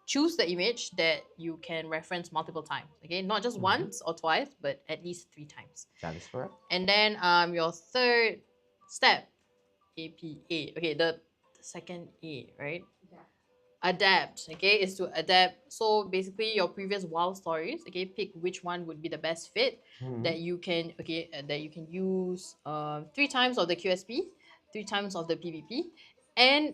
choose the image that you can reference multiple times. Okay, not just once or twice, but at least 3 times. That is correct. And then your third step, APA. Okay, the second A, right? Adapt. Okay, is to adapt. So basically, your previous wild stories. Okay, pick which one would be the best fit that you can. Okay, that you can use 3 times of the QSP, 3 times of the PVP, and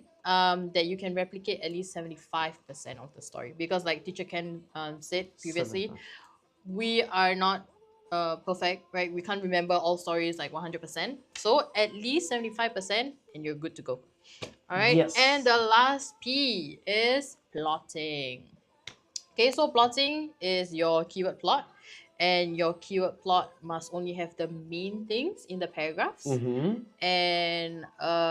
that you can replicate at least 75% of the story. Because like teacher Ken said previously, we are not perfect, right? We can't remember all stories like 100%. So at least 75%, and you're good to go. All right. Yes. And the last P is plotting. Okay, so plotting is your keyword plot, and your keyword plot must only have the main things in the paragraphs, and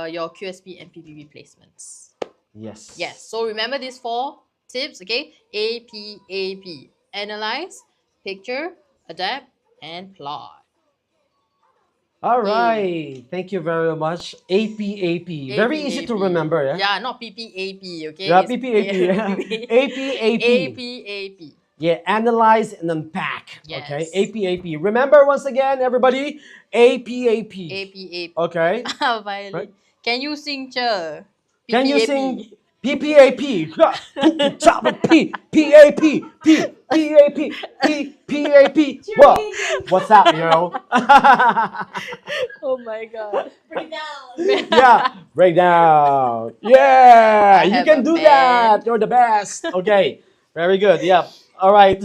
your QSP and PPP placements. Yes. Yes. So remember these 4 tips. Okay, APAP: analyze, picture, adapt, and plot. All right. Thank you very much. APAP. Very easy to APAP. remember, yeah? Yeah, not PPAP, okay? Yeah, It's PPAP. APAP. APAP. Yeah, analyze and unpack. Yes. Okay, APAP. Remember once again, everybody, APAP. APAP. Okay. Violet. Right. Can you sing, Cher? Can you PPAP. sing PPAP? P PAP P PAP P PAP. What? What's up, yo? Oh my god. Break down. Yeah, break down. Yeah, I you have can a do band. that. You're the best. Okay, very good. Yeah. All right.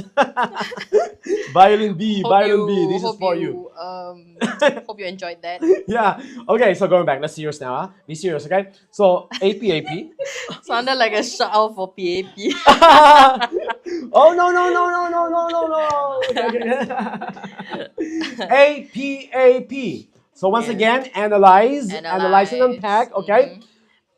Violin B, violin B. This is for you. Hope you enjoyed that. Yeah. Okay. So going back. Let's serious now. Huh? Be serious. Okay. So APAP. Sounded like a shout out for PAP. Oh no no no no no no no no. Okay. APAP. So once Yes. again, analyze and unpack. Okay.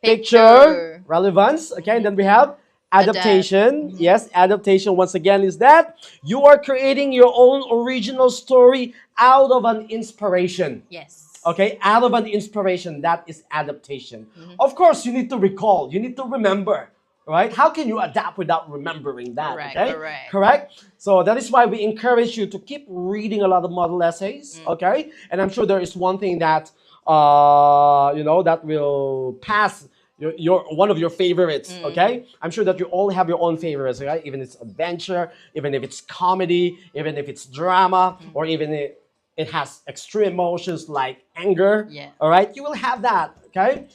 Picture, relevance. Okay. And then we have adaptation. Yes, adaptation once again is that you are creating your own original story out of an inspiration. Yes. Okay, out of an inspiration, that is adaptation. Of course, you need to recall, you need to remember, right? How can you adapt without remembering that? Correct, Okay, correct. So that is why we encourage you to keep reading a lot of model essays. Okay, and I'm sure there is one thing that that will pass your one of your favorites. Okay, I'm sure that you all have your own favorites, right? Even if it's adventure, even if it's comedy, even if it's drama, or even if it has extreme emotions like anger. Yeah. All right, you will have that. Okay,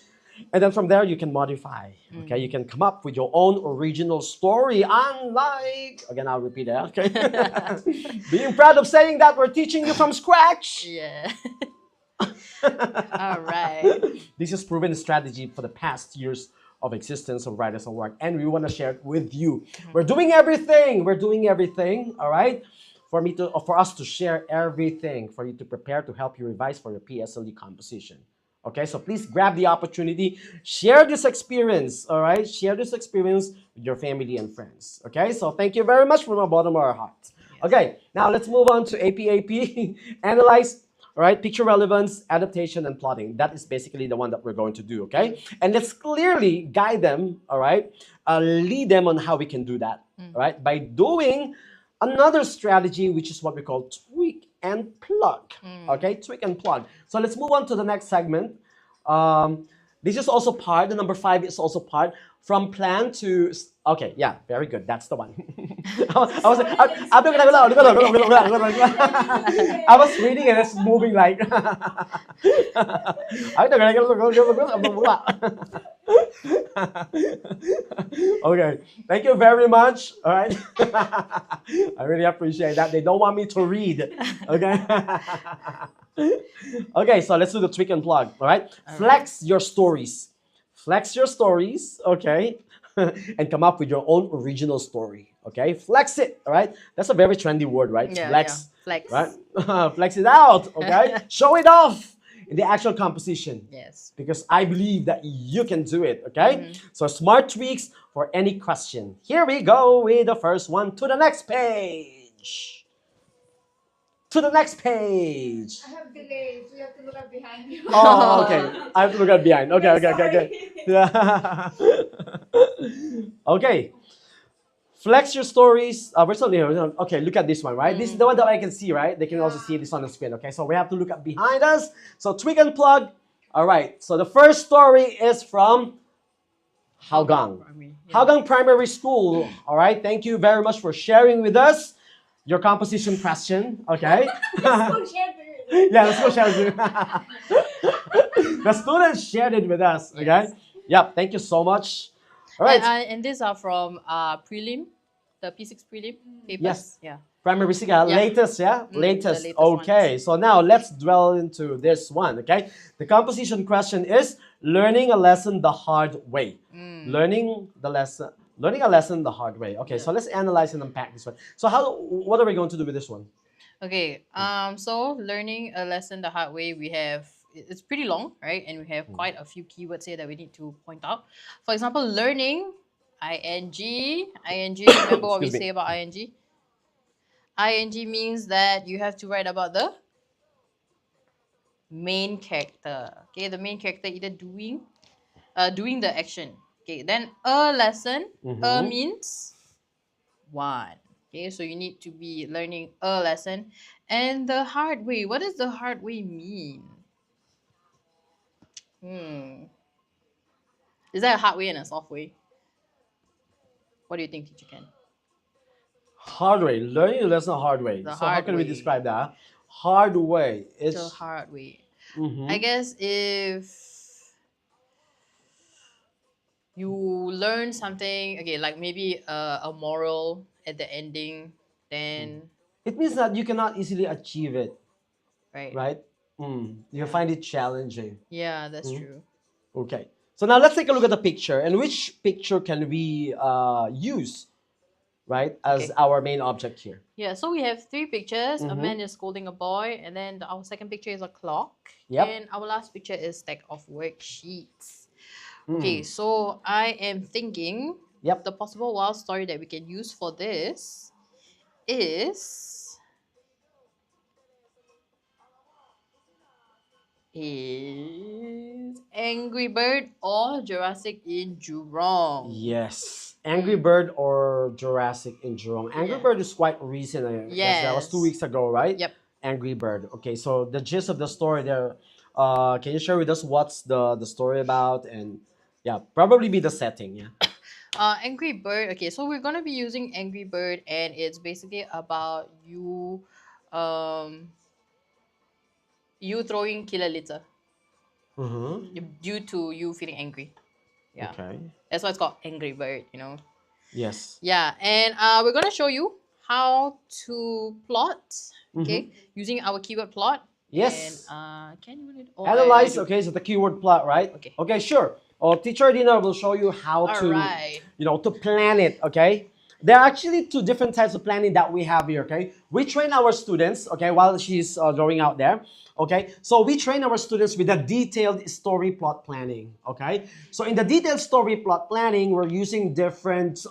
and then from there you can modify. Okay, you can come up with your own original story. Unlike, again, I'll repeat that. Okay, being proud of saying that we're teaching you from scratch. Yeah. All right. This is proven strategy for the past years of existence of Writers on Work, and we want to share it with you. We're doing everything. We're doing everything. All right, for us to share everything for you to prepare to help you revise for your PSLE composition. Okay, so please grab the opportunity, share this experience. All right, share this experience with your family and friends. Okay, so thank you very much from the bottom of our heart. Okay, now let's move on to APAP. Analyze. All right, picture relevance, adaptation, and plotting. That is basically the one that we're going to do, okay? And let's clearly guide them, all right? Lead them on how we can do that, all right? By doing another strategy, which is what we call tweak and plug, okay? Tweak and plug. So let's move on to the next segment. This is also part, the number 5 is also part from plan to, okay, yeah, very good. That's the one. I was reading and it's moving like. Okay, thank you very much. All right. I really appreciate that. They don't want me to read. Okay. Okay, so let's do the tweak and plug. All right. Flex your stories. Flex your stories. Okay. And come up with your own original story. Okay. Flex it. All right. That's a very trendy word, right? Yeah, Flex. yeah. Flex. Right. Flex it out. Okay. Show it off in the actual composition. Yes. Because I believe that you can do it, okay? So smart tweaks for any question. Here we go with the first one. To the next page. To the next page. I have delays. We have to look at behind you. Oh, okay. I have to look at behind. Okay, okay, okay, okay. Yeah. Okay. Flex your stories. We're still here. Okay, look at this one, right? This is the one that I can see, right? They can also see this on the screen, okay? So we have to look at behind us. So tweak and plug. All right. So the first story is from Hougang. Hougang Primary School. All right. Thank you very much for sharing with us your composition question, okay? Yeah, let's go share it. The students shared it with us, okay? Yes. Yep, thank you so much. All right. And these are from prelim, the P6 prelim papers. Yes. Yeah. Primary Sika, Yeah. latest, yeah? The Latest. latest Okay, so now let's dwell into this one, okay? The composition question is learning a lesson the hard way. Learning a lesson the hard way. Okay, so let's analyze and unpack this one. So what are we going to do with this one? Okay. So learning a lesson the hard way, it's pretty long, right? And we have quite a few keywords here that we need to point out. For example, learning, ing. Remember what we Excuse me. say about ing? ing means that you have to write about the main character. Okay, the main character either doing the action. Okay, then a lesson. A means one. Okay, so you need to be learning a lesson. And the hard way. What does the hard way mean? Is there a hard way and a soft way? What do you think, Teacher Ken? Hard way. Learning a lesson the hard way. The So how hard can we way. describe that? Hard way. The It's hard way. Mhm. I guess if you learn something, okay, like maybe a moral at the ending, then It means that you cannot easily achieve it, right? right? You find it challenging. Yeah, that's true. Okay. So now let's take a look at the picture. And which picture can we use, right, as Okay. our main object here? Yeah, so we have 3 pictures. A man is scolding a boy, and then our second picture is a clock. Yep. And our last picture is stack of worksheets. Okay, so I am thinking Yep. the possible wild story that we can use for this is Angry Bird or Jurassic in Jurong. Yes. Angry Bird or Jurassic in Jurong. Angry Yeah. Bird is quite recent. I guess that was 2 Yes. weeks ago, right? Yep. Angry Bird. Okay, so the gist of the story there, can you share with us what's the story about? And yeah, probably be the setting, yeah. Angry Bird. Okay, so we're gonna be using Angry Bird, and it's basically about you throwing killer litter due to you feeling angry. Yeah. Okay. That's why it's called Angry Bird, you know. Yes. Yeah, and we're gonna show you how to plot, okay, using our keyword plot. Yes. And can you read it? Oh, Analyze, I do. okay, so the keyword plot, right? Okay. Okay, sure. Teacher Dina will show you how to, Alright. to plan it, okay? There are actually 2 different types of planning that we have here, okay? We train our students, okay, while she's drawing out there, okay? So we train our students with a detailed story plot planning, okay? So in the detailed story plot planning, we're using different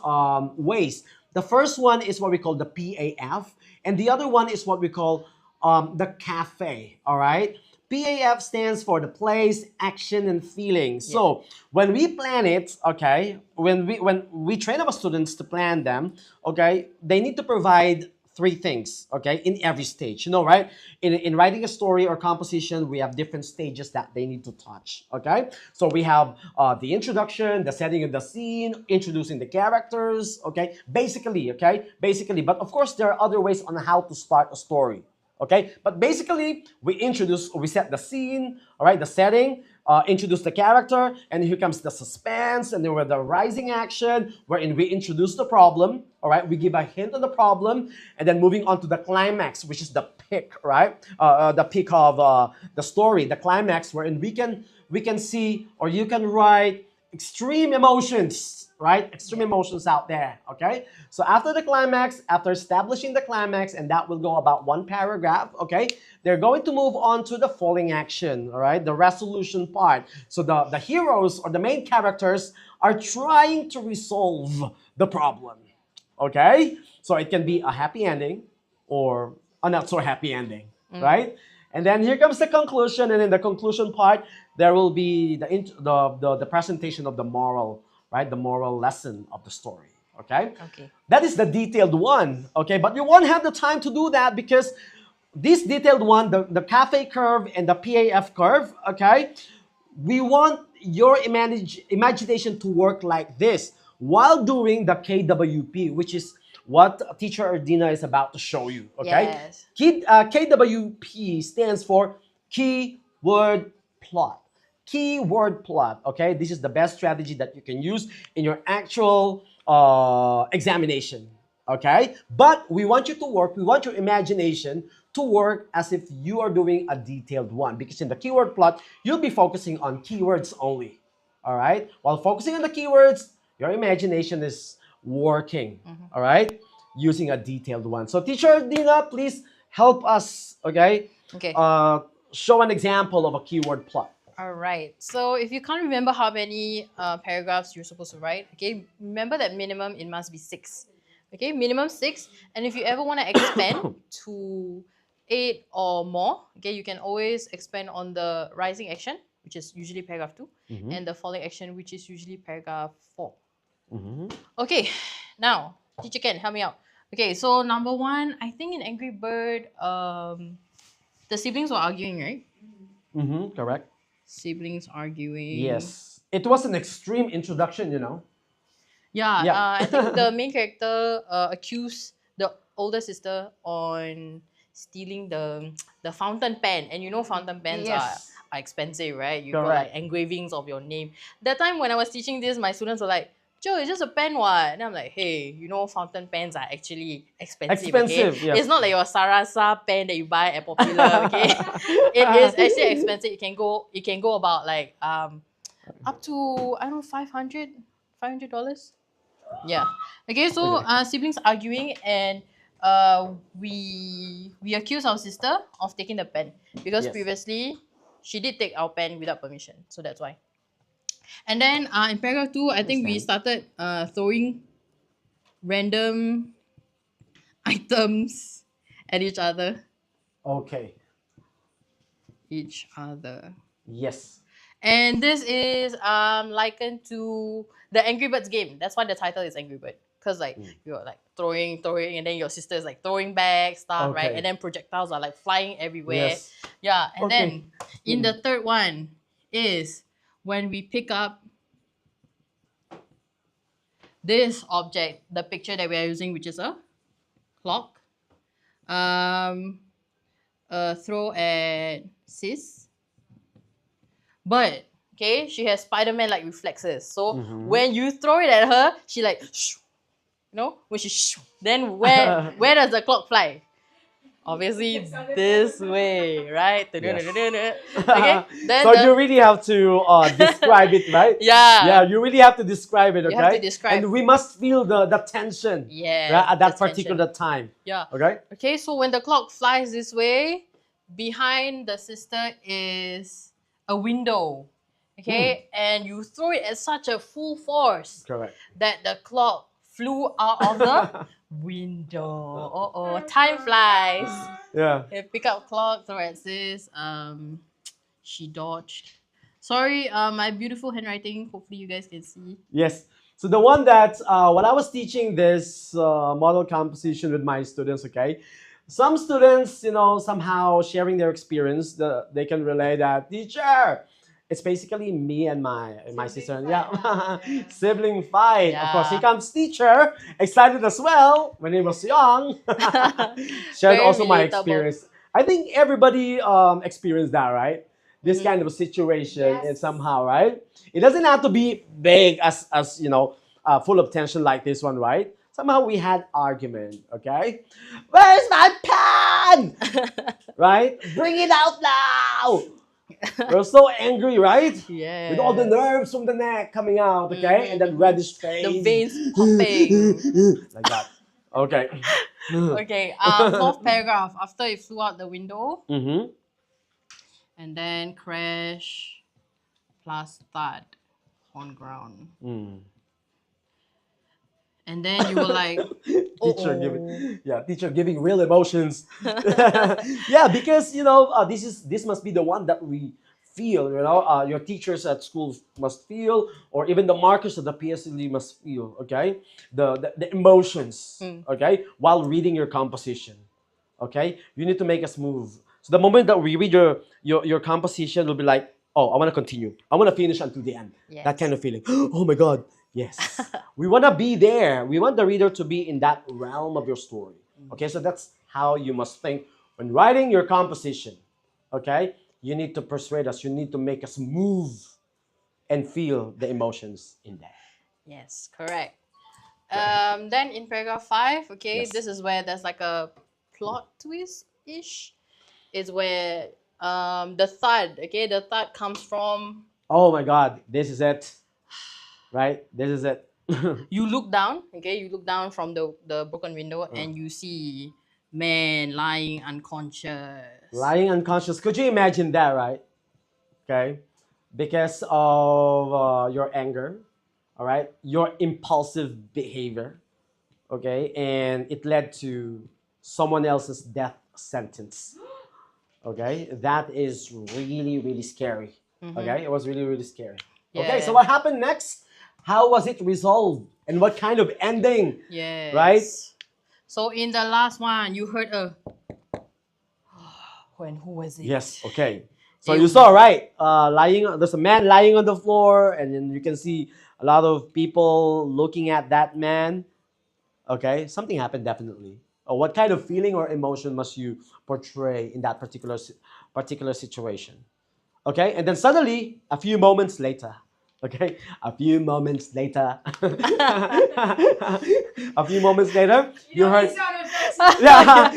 ways. The first one is what we call the PAF, and the other one is what we call the cafe, all right? PAF stands for the place, action, and feeling. So when we plan it, okay, when we train our students to plan them, okay, they need to provide three things, okay, in every stage. You know, right? In writing a story or composition, we have different stages that they need to touch, okay? So we have the introduction, the setting of the scene, introducing the characters, okay? Basically, okay? Basically, but of course, there are other ways on how to start a story, okay? But basically, we set the scene, all right, the setting, introduce the character, and here comes the suspense, and then with the rising action, wherein we introduce the problem, all right, we give a hint of the problem, and then moving on to the climax, which is the pick, right? The pick of the story, the climax, wherein we can see, or you can write extreme emotions, right? Extreme emotions out there, okay? So after the climax, after establishing the climax, and that will go about one paragraph, okay? They're going to move on to the falling action, all right? The resolution part. So the heroes or the main characters are trying to resolve the problem, okay? So it can be a happy ending or a not so happy ending, right? And then here comes the conclusion, and in the conclusion part, there will be the presentation of the moral, right? The moral lesson of the story, okay? Okay. That is the detailed one, okay? But you won't have the time to do that because this detailed one, the cafe curve and the PAF curve, okay? We want your imagination to work like this while doing the KWP, which is what teacher Ardina is about to show you, okay? Yes. KWP stands for keyword plot. Keyword plot, okay? This is the best strategy that you can use in your actual examination, okay? But we want you to work, we want your imagination to work as if you are doing a detailed one, because in the keyword plot, you'll be focusing on keywords only, all right? While focusing on the keywords, your imagination is working, all right? Using a detailed one. So teacher Dina, please help us, okay? Okay. Show an example of a keyword plot. All right. So if you can't remember how many paragraphs you're supposed to write, okay, remember that minimum it must be 6. Okay, minimum 6. And if you ever want to expand to 8 or more, okay, you can always expand on the rising action, which is usually paragraph 2, and the falling action, which is usually paragraph 4. Okay, now teacher Ken, help me out. Okay, so number 1, I think in Angry Bird, the siblings were arguing, right? Correct. Siblings arguing. Yes. It was an extreme introduction, you know. Yeah, Yeah. I think the main character accused the older sister on stealing the fountain pen, and you know fountain pens Yes. are expensive, right? You got Correct. like engravings of your name. That time when I was teaching this, my students were like, "Joe, it's just a pen, what?" And I'm like, "Hey, you know fountain pens are actually expensive. Expensive, okay? yes. It's not like your Sarasa pen that you buy at Popular, okay? It is actually expensive. It can go about like up to I don't know $500. Yeah. Okay, so siblings arguing, and we accuse our sister of taking the pen because Yes. previously she did take our pen without permission. So that's why. And then in paragraph 2, I think we started throwing random items at each other. Okay. Each other. Yes. And this is likened to the Angry Birds game. That's why the title is Angry Bird. Because like you're like throwing, and then your sister is like throwing back stuff, right? Okay. And then projectiles are like flying everywhere. Yes. Yeah. And Okay. then in the third one is when we pick up this object, the picture that we are using, which is a clock. Throw at sis. But okay, she has Spider-Man like reflexes. So when you throw it at her, she like shoo, you know, when she shoo, then where does the clock fly? Obviously this way, right? Yes. Okay. Then So you really have to describe it, right? Yeah. Yeah, you really have to describe it, okay? You have to describe. And we must feel the tension. Yeah, right, at that the particular tension. time. Yeah. Okay? Okay, so when the clock flies this way, behind the sister is a window. Okay, and you throw it at such a full force Correct. that the clock flew out of the window. Time flies. Yeah. Okay, pick up clock, throw at sis. She dodged. Sorry, my beautiful handwriting. Hopefully you guys can see. Yes. So the one that when I was teaching this model composition with my students, okay, some students, somehow sharing their experience, they can relay that, teacher, it's basically me and my sister. Sibling Yeah, fight, yeah. sibling fight. Of course, here Yeah. comes teacher, excited as well when he was young. Shared Very also my relatable. experience. I think everybody experienced that, right? This Mhm. kind of a situation, and Yes. somehow, right? It doesn't have to be big as full of tension like this one, right? Somehow we had argument, okay? Where's my pen? Right? Bring it out now! We're so angry, right? With all the Yes. nerves from the neck coming out, okay? And then Mhm. reddish The face. veins popping. Like that. Okay. Okay, fourth paragraph. After it flew out the window Mm-hmm. and then crash plus thud on ground. Mm. And then you were like, Teacher oh. giving real emotions. Yeah, because this must be the one that we feel. Your teachers at school must feel, or even the markers of the PSLE must feel. Okay, the emotions. Mm. Okay, while reading your composition. Okay, you need to make us move. So the moment that we read your composition, will be like, oh, I want to continue. I want to finish until the end. Yes. That kind of feeling. Oh my God. Yes. We want to be there. We want the reader to be in that realm of your story. Okay, so that's how you must think when writing your composition. Okay, you need to persuade us. You need to make us move and feel the emotions in there. Yes, correct. Then in paragraph 5, okay, Yes. this is where there's like a plot twist ish. Is where the thud, okay, the thud comes from. Oh my God, this is it. Right? This is it. You look down, okay, you look down from the broken window and you see man lying unconscious. Lying unconscious. Could you imagine that, right? Okay. Because of your anger, all right, your impulsive behavior, okay, and it led to someone else's death sentence. Okay, that is really, really scary. Okay, it was really, really scary. Okay, so Yeah. what happened next? How was it resolved? And what kind of ending? Yes. Right? So in the last one, you heard a when who was it? Yes, okay. So It- you saw, right? There's a man lying on the floor, and then you can see a lot of people looking at that man. Okay, something happened definitely. What kind of feeling or emotion must you portray in that particular situation? Okay, and then suddenly, a few moments later, okay, a few moments later, a few moments later, you You know heard. these sound effects. Yeah,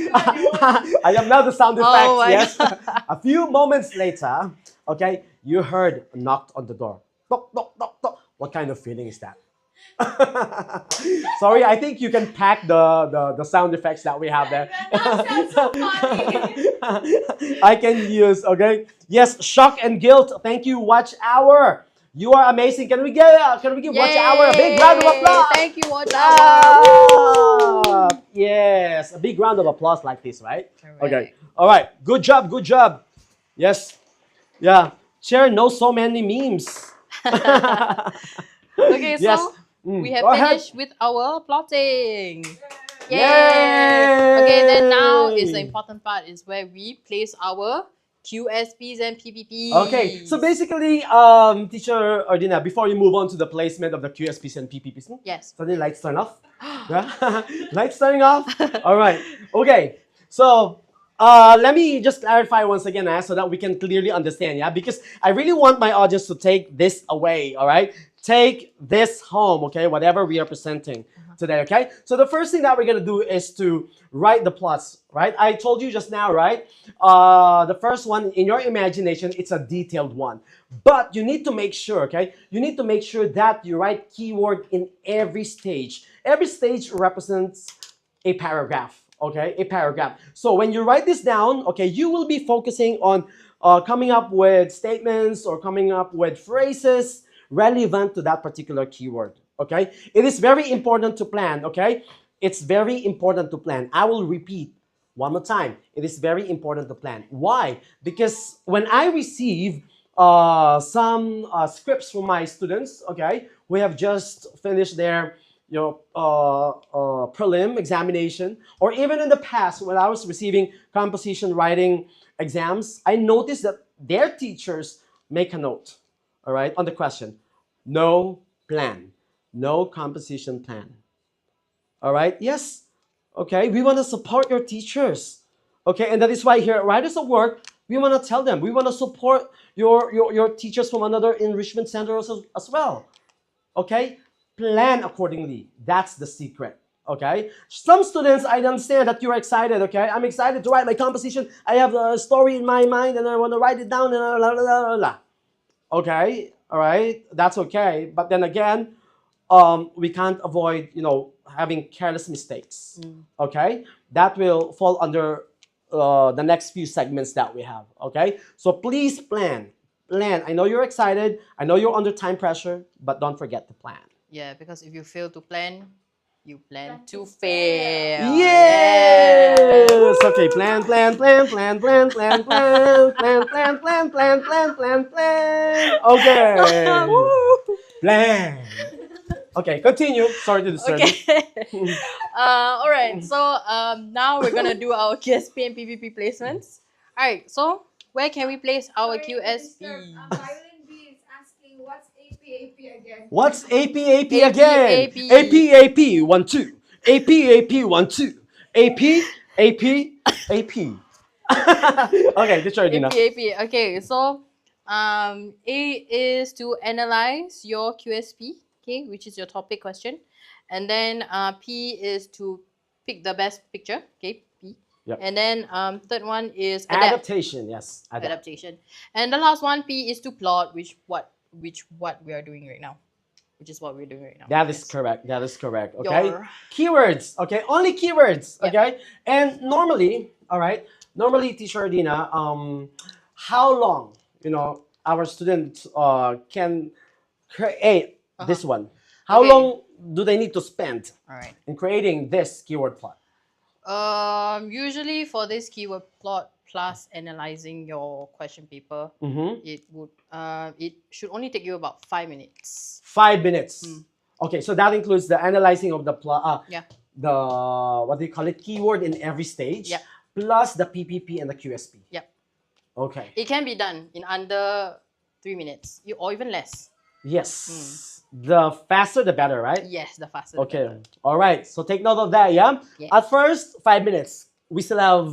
I am now the sound effects. Oh my Yes. God. A few moments later, okay, you heard a knock on the door. Knock, knock, knock, knock. What kind of feeling is that? Sorry, I think you can pack the sound effects that we have there. That sounds so funny. I can use, okay? Yes, shock and guilt. Thank you, Watch Hour. You are amazing. Can we give Watch Hour a big round of Yay! applause? Thank you, Watch Yeah. Hour. Woo! Yes, a big round of applause like this, right? Okay. Correct. All right. Good job. Good job. Yes. Yeah. Chair knows so many memes. Okay, Yes. so we have Go ahead. finished with our plotting. Yay! Yay! Okay, then now is the important part is where we place our QSPs and PPPs. Okay, so basically, teacher Ordina, before you move on to the placement of the QSPs and PPPs, Yes. suddenly lights turn off. Yeah? Lights turning off. All right. Okay. So let me just clarify once again, so that we can clearly understand. Yeah, because I really want my audience to take this away. All right, take this home. Okay, whatever we are presenting today. Okay. So the first thing that we're gonna do is to write the plots. Right. I told you just now. Right. The first one in your imagination, it's a detailed one. But you need to make sure, okay? You need to make sure that you write keyword in every stage. Every stage represents a paragraph, okay? A paragraph. So when you write this down, okay, you will be focusing on coming up with statements or coming up with phrases relevant to that particular keyword, okay? It is very important to plan, okay? It's very important to plan. I will repeat one more time. It is very important to plan. Why? Because when I receive some scripts from my students, okay, who have just finished their prelim examination, or even in the past when I was receiving composition writing exams, I noticed that their teachers make a note, all right, on the question, no plan, no composition plan. All right, yes, okay, we want to support your teachers, okay, and that is why here at Writers of Work, we want to tell them, we want to support your teachers from another enrichment center as well. Okay, plan accordingly. That's the secret. Okay, some students, I understand that you're excited. Okay, I'm excited to write my composition. I have a story in my mind and I want to write it down and blah, blah, blah, blah, blah. Okay, all right, that's okay, but then again, we can't avoid having careless mistakes. Okay, that will fall under the next few segments that we have. Okay, so please plan. I know you're excited, I know you're under time pressure, but don't forget to plan. Yeah, because if you fail to plan, you plan Plan to to fail. fail. Yes. Okay, plan. Okay, Woo! plan. Okay, continue. Sorry to disturb you. Okay. All right. So now we're gonna do our QSP and PVP placements. All right. So where can we place our Sorry to QSP? disturb. Violin B is asking what's AP again. What's AP AP, again? AP. AP 1 2. AP 1 2. AP. Okay, teacher Dina. AP. Okay. So A is to analyze your QSP. Okay, which is your topic question, and then P is to pick the best picture. Okay, P. Yep. And then third one is adapt. Adaptation, yes. Adaptation. And the last one, P, is to plot, which what we are doing right now. Which is what we're doing right now. That is Yes. correct. That is correct. Okay. Your- Keywords. Okay. Only keywords. Yep. Okay. And normally, all right. Normally, teacher Dina, how long our students can create this one? How Okay. long do they need to spend All right. in creating this keyword plot? Usually for this keyword plot plus analyzing your question paper, it should only take you about 5 minutes. 5 minutes. Okay, so that includes the analyzing of the plot. Yeah. The what do you call it? Keyword in every stage. Yeah. Plus the PPP and the QSP. Yep. Okay. It can be done in under 3 minutes, or even less. Yes. The faster the better, right? Yes, the faster. the Okay. better. All right. So take note of that, yeah? Yes. At first, 5 minutes. We still have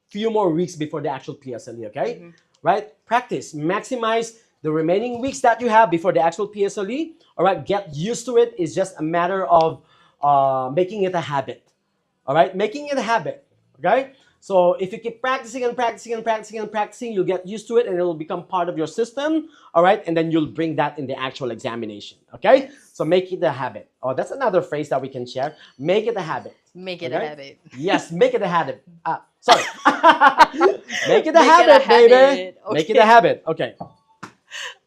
few more weeks before the actual PSLE, okay? Right? Practice. Maximize the remaining weeks that you have before the actual PSLE. All right? Get used to it. It's just a matter of making it a habit. All right? Making it a habit, okay? So if you keep practicing and practicing and practicing and practicing, you'll get used to it and it will become part of your system, all right? And then you'll bring that in the actual examination, okay? So make it a habit. Oh, that's another phrase that we can share. Make it a habit. Make it Okay? a habit. Yes, make it a habit. Sorry. Make it a Make it a habit, baby. habit. Make it Okay. a habit. Okay.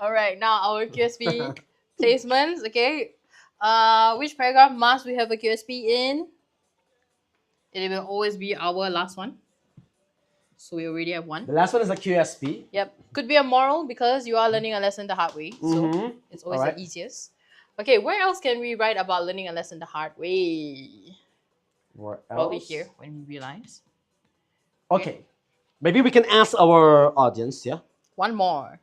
All right, now our QSP placements. Okay, which paragraph must we have a QSP in? It will always be our last one. So we already have one. The last one is a QSP. Yep, could be a moral because you are learning a lesson the hard way. So it's always Alright. the easiest. Okay, where else can we write about learning a lesson the hard way? Where Probably else? here when we realize. Okay. Maybe we can ask our audience, yeah? One more.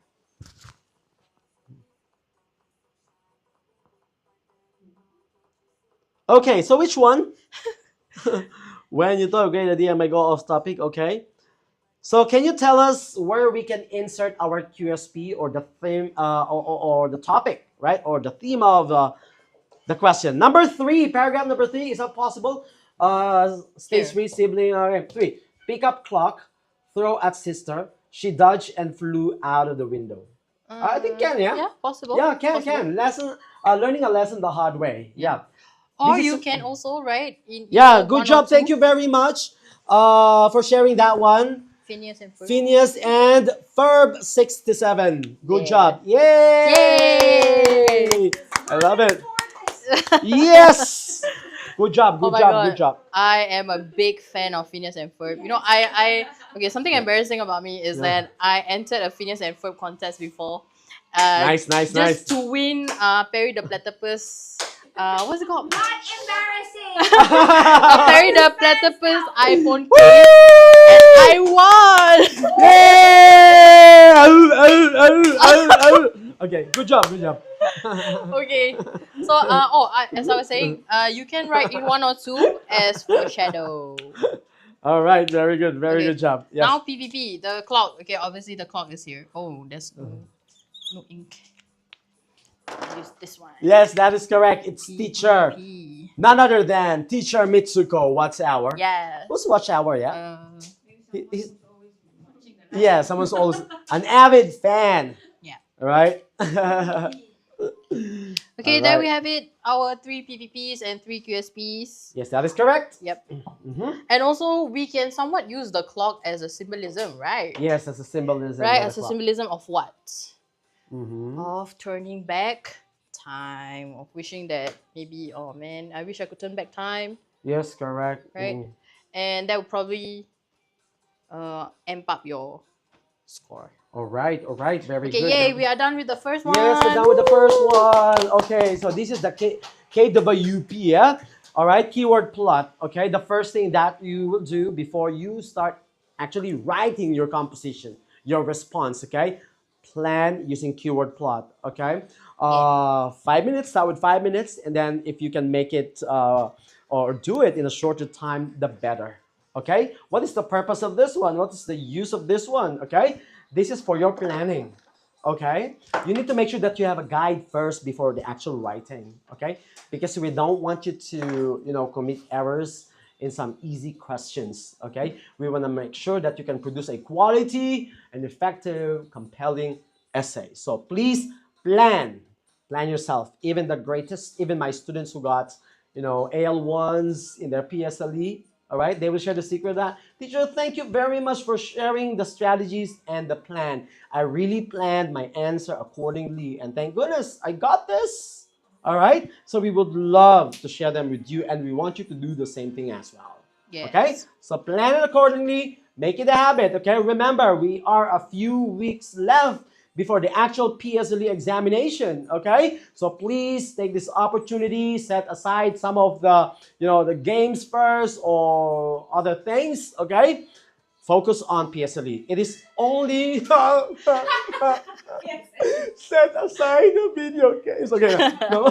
Okay, so which one? When you thought a great idea, I might go off topic, okay? So can you tell us where we can insert our QSP or the theme or the topic, right? Or the theme of the question. Number 3, paragraph number 3, is that possible? Stage Here. 3, sibling, 3. Pick up clock, throw at sister. She dodged and flew out of the window. I think can, yeah? Yeah, possible. Yeah, can. Lesson, learning a lesson the hard way. Yeah. Or This is- you can also write in. Yeah, either good one job. or Thank two. you very much for sharing that one. Phineas and Ferb. Phineas and Ferb 67. Good Yeah. job. Yay! Yay! I love it. Yes. Good job. Oh Good my job. God. Good job. I am a big fan of Phineas and Ferb. You know, okay, something embarrassing about me is Yeah. that I entered a Phineas and Ferb contest before. Nice, nice, just nice. to win Perry the Platypus. What's it called? Not embarrassing. Perry the Platypus iPhone case, and I won. Yay! Okay, good job, good job. Okay, so as I was saying, you can write in 1 or 2 as foreshadow. All right, very good, very Okay. good job. Yes. Now PPP, the clock. Okay, obviously the clock is here. Oh, there's no ink. I'll use this one. Yes, that is correct. It's teacher. PPP. None other than teacher Mitsuko. Watch hour. Yeah. Who's watch hour? Yeah. He's, Yeah, someone's always an avid fan. Yeah. All right. Okay, All there we right. have it. Our 3 PPPs and 3 QSPs. Yes, that is correct. Yep. Mhm. And also, we can somewhat use the clock as a symbolism, right? Yes, as a symbolism. Right, of as the a clock. symbolism of what? Mhm. Of turning back time, of wishing that maybe, oh man, I wish I could turn back time, Yes, correct. right? Mm. And that would probably amp up your score. All right, very Okay, good. yay, we are done with the first one. Yes, we're done with the first one. Okay, so this is the KWP, yeah? All right, keyword plot. Okay, the first thing that you will do before you start actually writing your composition, your response, okay? Plan using keyword plot, okay? 5 minutes, start with 5 minutes, and then if you can make it or do it in a shorter time, the better. Okay, what is the purpose of this one? What is the use of this one? Okay, this is for your planning. Okay, you need to make sure that you have a guide first before the actual writing. Okay, because we don't want you to, commit errors in some easy questions. Okay, we want to make sure that you can produce a quality and effective, compelling essay. So please plan yourself. Even the greatest, even my students who got, AL1s in their PSLE. All right, they will share the secret of that. Teacher, thank you very much for sharing the strategies and the plan. I really planned my answer accordingly, and thank goodness I got this. All right, so we would love to share them with you, and we want you to do the same thing as well. Yes. Okay, so plan it accordingly, make it a habit. Okay, remember, we are a few weeks left before the actual PSLE examination. Okay, so please take this opportunity, set aside some of the the games first or other things. Okay, focus on PSLE. It is only set aside the video games. Okay, no.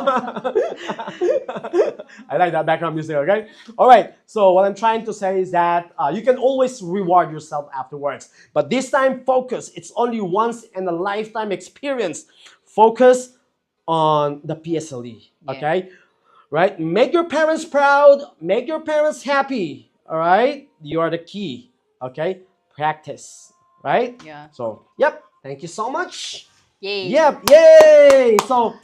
I like that background music. Okay, all right. So what I'm trying to say is that you can always reward yourself afterwards, but this time focus. It's only once in a lifetime experience. Focus on the PSLE. Okay, right? Make your parents proud. Make your parents happy. All right, you are the key. Okay, practice. Right? Yeah. So, yep. Thank you so much. Yay. Yep, yay! So,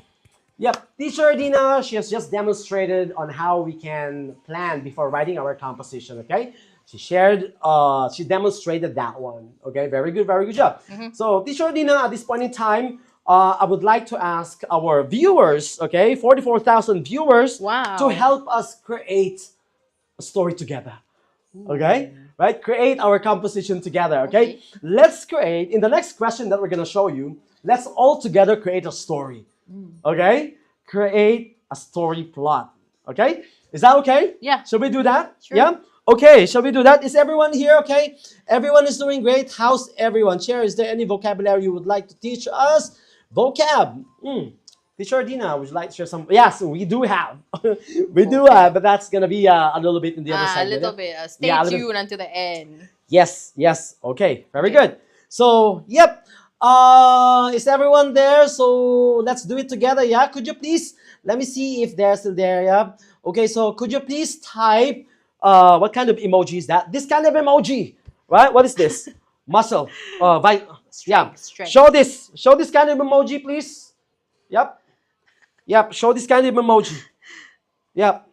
yep, teacher Dina, she has just demonstrated on how we can plan before writing our composition, okay? She demonstrated that one, okay? Very good job. So, teacher Dina, at this point in time, I would like to ask our viewers, okay, 44,000 viewers, Wow. to help us create a story together. Okay? Right? Create our composition together, okay? Let's create, in the next question that we're going to show you, let's all together create a story. Okay? Create a story plot. Okay? Is that okay? Yeah. Shall we do that? Sure. Yeah? Okay, shall we do that? Is everyone here okay? Everyone is doing great. How's everyone? Chair, is there any vocabulary you would like to teach us? Vocab. Teacher Dina, would you like to share some? Yes, we do have. We do have, but that's going to be a little bit in the other side. A little bit. Stay Yeah, a little tuned until the end. Yes. Okay, very good. So, yep. Is everyone there? So, let's do it together, yeah? Could you please, let me see if they're still there, yeah? Okay, so could you please type, what kind of emoji is that? This kind of emoji, right? What is this? Muscle. Yeah. Strength. Show this kind of emoji, please. Yep, show this kind of emoji. Yep.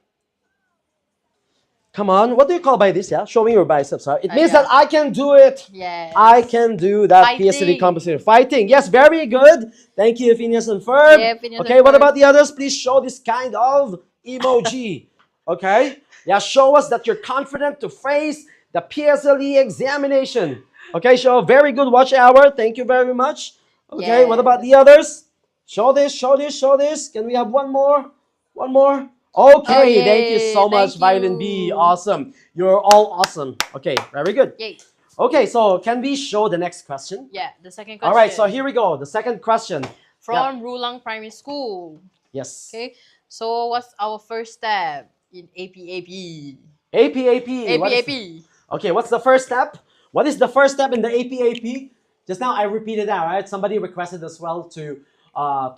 Come on, what do you call by this, yeah? Showing your biceps, right? It means yeah. that I can do it. Yes. I can do that Fighting. PSLE composition. Fighting, yes, very good. Thank you, Phineas and Ferb. Yeah, Phineas okay, and what Ferb. about the others? Please show this kind of emoji. Okay? Yeah, show us that you're confident to face the PSLE examination. Okay, show very good watch hour. Thank you very much. Okay, what about the others? Show this, show this, show this. Can we have one more? One more? Okay, thank you so much, Thank Violet B. you. Awesome. You're all awesome. Okay, very good. Yay. Okay, so can we show the next question? Yeah, the second question. All right, so here we go. The second question. From Rulang Primary School. Yes. Okay, so what's our first step in APAP? APAP. APAP. Okay, what's the first step? What is the first step in the APAP? Just now I repeated that, right? Somebody requested as well to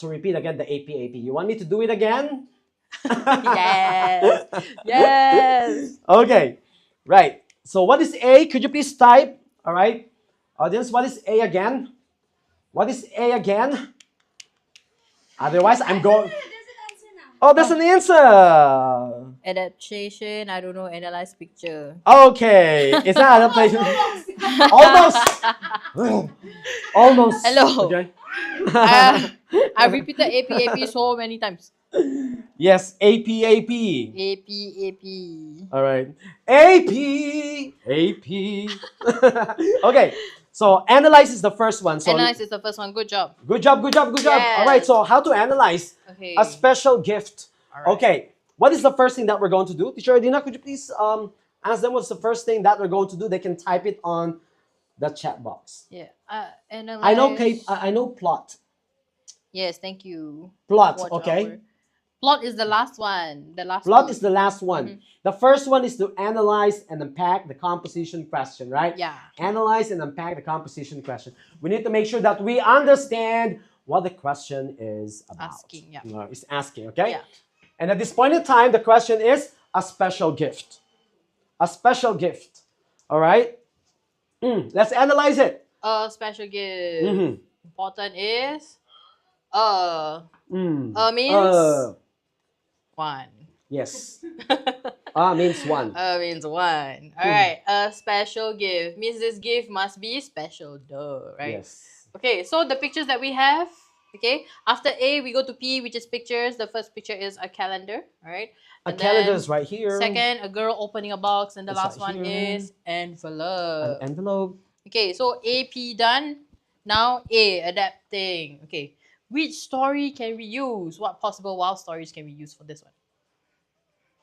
repeat again the APAP. You want me to do it again? Yes. Yes. Okay, right. So what is A? Could you please type? All right, audience. What is A again? What is A again? Otherwise, I'm going. There's an answer now. Oh, there's an answer. Adaptation, I don't know, analyze picture. Okay, is that adaptation? Almost. Almost. Hello. Okay. I've repeated APAP so many times. Yes, APAP. APAP. All right. AP. AP. Okay. So analyze is the first one. So Analyze is the first one. Good job. good job, good job, good job. All right. Yes. So how to analyze Okay. a special gift? All right. Okay. What is the first thing that we're going to do? Teacher Adina, could you please ask them what's the first thing that we're going to do? They can type it on the chat box. Yeah. Analyze. I know Kate. I know plot. Yes, thank you. Plot. Watch Okay. hour. Plot is the last one. The last Plot one. is the last one. Mhm. The first one is to analyze and unpack the composition question, right? Yeah. Analyze and unpack the composition question. We need to make sure that we understand what the question is about. Asking, yeah. It's asking, okay? Yeah. And at this point in time, the question is a special gift. A special gift. All right? Let's analyze it. A special gift. Mhm. Important is Mm. means one. Yes. Means one. Means one. All right. A special gift means this gift must be special, duh, right? Yes. Okay. So the pictures that we have. Okay. After A, we go to P, which is pictures. The first picture is a calendar. All right. A And calendar then is right here. Second, a girl opening a box, and the It's last right one here. is envelope. An envelope. Okay, so AP done. Now A, adapting. Okay, which story can we use? What possible wow stories can we use for this one?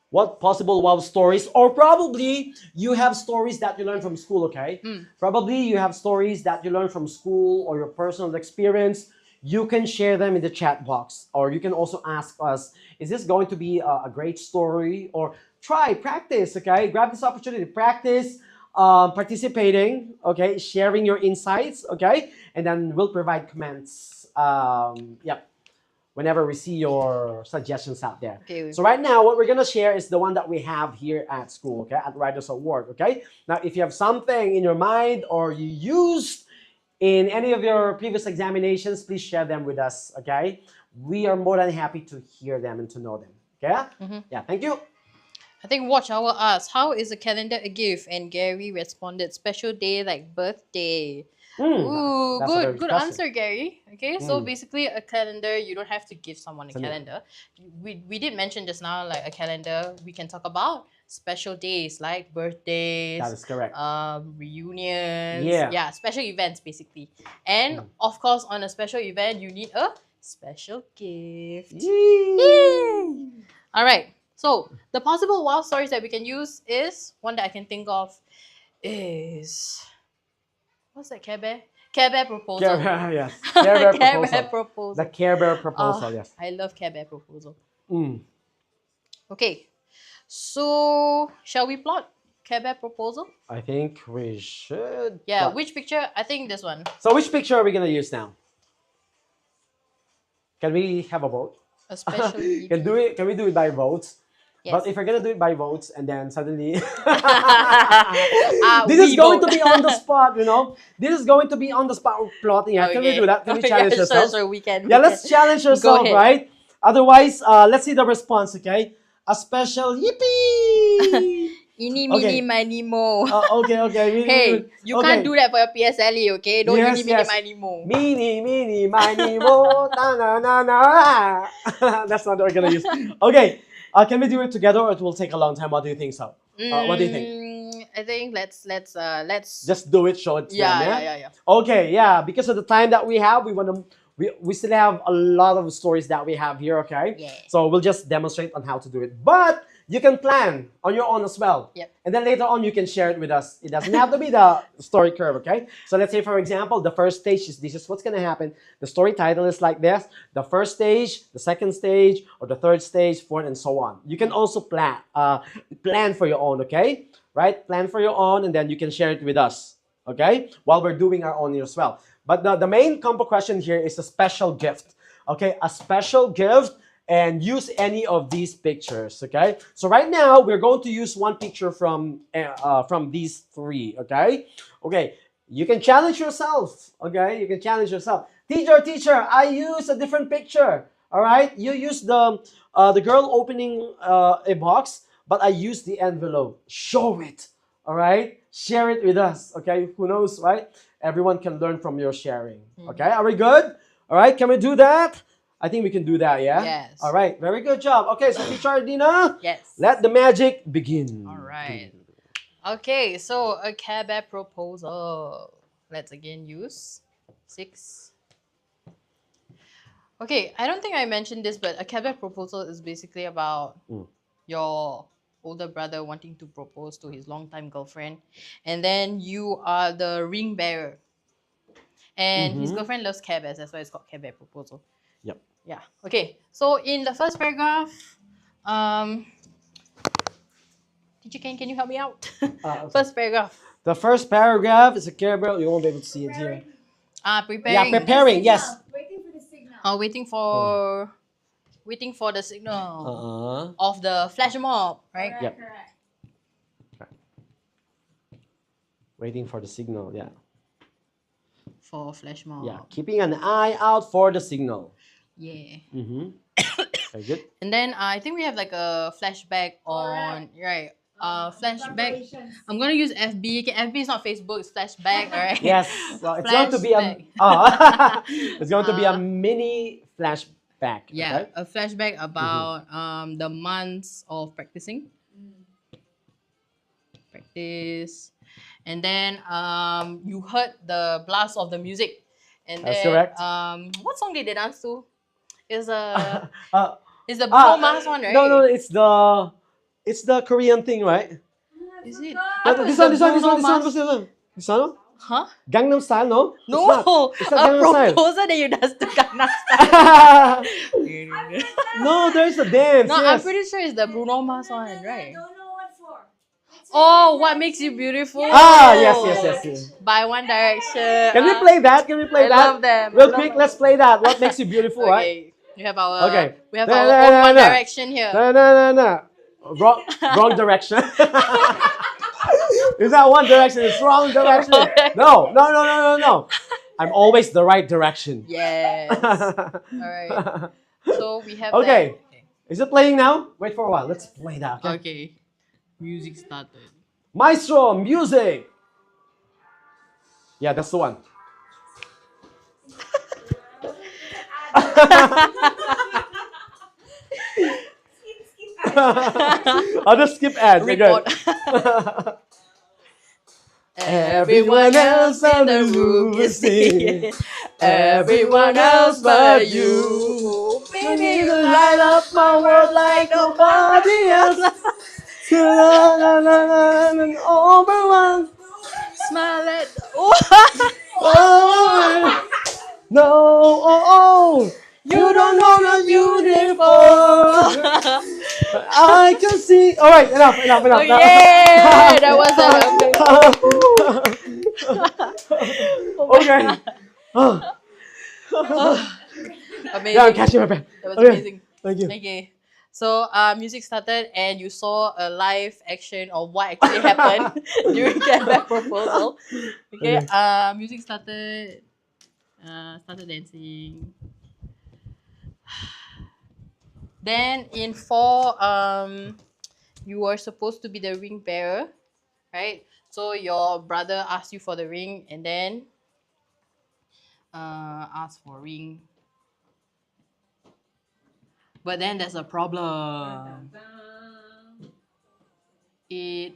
What possible wow stories? Or probably you have stories that you learn from school, okay? Probably you have stories that you learn from school or your personal experience. You can share them in the chat box. Or you can also ask us, is this going to be a great story? Or practice, okay? Grab this opportunity, practice participating, okay? Sharing your insights, okay? And then we'll provide comments. Whenever we see your suggestions out there. Okay. So right now, what we're gonna share is the one that we have here at school, okay, at Writers Award, okay? Now, if you have something in your mind or you used in any of your previous examinations, please share them with us, okay? We are more than happy to hear them and to know them, okay? Yeah, thank you. I think Watch Hour asked, how is a calendar a gift? And Gary responded, special day like birthday. Ooh, that's a very good special. answer, Gary. Okay, so basically a calendar, you don't have to give someone a calendar. We did mention just now, like a calendar, we can talk about special days like birthdays. That is correct. Reunions. Yeah. Yeah, special events basically. And of course, on a special event, you need a special gift. Yay! All right. So the possible wow stories that we can use is one that I can think of is what's that? Care Bear? Care Bear proposal. Care Bear, yes. Care Bear Care proposal. Bear proposal. The Care Bear proposal, yes. I love Care Bear proposal. Mm. Okay. So shall we plot Care Bear proposal? I think we should. Yeah. plot. Which picture? I think this one. So which picture are we gonna use now? Can we have a vote? Especially. Can we do it by votes? Yes. But if we're gonna do it by votes and then suddenly this we is going vote. to be on the spot, you know. This is going to be on the spot plotting. Yeah, can we do that? Can we challenge yeah, ourselves? Sure, we can. Yeah, let's challenge ourselves, ahead. right? Otherwise, let's see the response. Okay, a special yippee. Ini, Okay. mini, miny, mo. Okay. Hey, you can't do that for your PSLE, okay? Don't Yes, ini, mini, yes. miny, mo. Mini, miny, mo, na. That's not what we're gonna use. Okay, can we do it together or it will take a long time? What do you think so? What do you think? think let's Just do it, show it to them, yeah. Okay, yeah. Because of the time that we have, we still have a lot of stories that we have here, okay? Yeah. So we'll just demonstrate on how to do it. But you can plan on your own as well. Yep. And then later on you can share it with us. It doesn't have to be the story curve, okay? So let's say for example, the first stage is this is what's gonna happen. The story title is like this. The first stage, the second stage, or the third stage, fourth, and so on. You can also plan for your own, okay? Right? Plan for your own and then you can share it with us, okay? While we're doing our own as well. But the main combo question here is a special gift, okay? A special gift and use any of these pictures, okay? So right now, we're going to use one picture from these three, okay? Okay, you can challenge yourself, okay? You can challenge yourself. Teacher, I use a different picture, all right? You use the girl opening a box, but I use the envelope. Show it, all right? Share it with us, okay? Who knows, right? Everyone can learn from your sharing, okay? Are we good? All right, can we do that? I think we can do that, yeah? Yes. All right, very good job. Okay, so Teacher Ardina, Yes. let the magic begin. All right. Okay, so a cabaret proposal. Let's again use 6. Okay, I don't think I mentioned this, but a cabaret proposal is basically about your older brother wanting to propose to his longtime girlfriend, and then you are the ring bearer. And his girlfriend loves cabarets, that's why it's called cabaret proposal. Yep. Yeah. Okay. So in the first paragraph, teacher can you help me out? Okay. First paragraph. The first paragraph is a cabaret. You won't be able to see it here. Preparing. Yeah, preparing. Yes. Waiting for the signal. Waiting for the signal of the flash mob, right? Yep. Correct. Waiting for the signal. Yeah. For flash mob. Yeah. Keeping an eye out for the signal. Yeah. Very good. And then I think we have like a flashback on flashback. Preparations. I'm gonna use FB. Okay, FB is not Facebook. It's flashback. All right. Yes. Well, it's going to be a Flashback. it's going to be a mini flashback. Yeah, Okay? a flashback about the months of practicing. Practice. And then you heard the blast of the music. And That's then correct. what song did they dance to? Is It's the Bruno Mars one, right? No, it's the Korean thing, right? Is it? No, I thought this it's one, the this one, this Bruno one, this one, Mars- this one. This one? Huh? Gangnam Style, no? No, It's not a Gangnam Style. proposal that you dance to Gangnam Style. No, there's a dance. No, yes. I'm pretty sure it's the Bruno Mars one, right? I don't know what for. Oh, What Makes You Beautiful? Yes. By One Direction. Can we play that? Can we play I that? love them. Real quick, let's play that. What makes you beautiful, right? Okay, we have our Okay. we have No, our no, own no, One no. Direction here. No. Wrong direction. Is that One Direction? It's wrong direction. No. I'm always the right direction. Yes. All right. So we have Okay. that. Is it playing now? Wait for a while. Let's play that. Okay. Okay. Music started. Maestro, music. Yeah, that's the one. I'll just skip ads. We're good. Report. Everyone else in the room is singing. Everyone else but you. Baby, you light up my world like nobody else. Over one. Smile at. Oh, no, you don't know the beautiful. I can see. All right, enough. Oh, yeah, that was Okay. amazing. Yeah, I'm catching my breath. That was Okay. amazing. Thank you. Okay. So music started and you saw a live action of what actually happened during that proposal. Okay. Music started. Started dancing. Then in 4, you were supposed to be the ring bearer, right? So your brother asked you for the ring and then asked for ring. But then there's a problem. It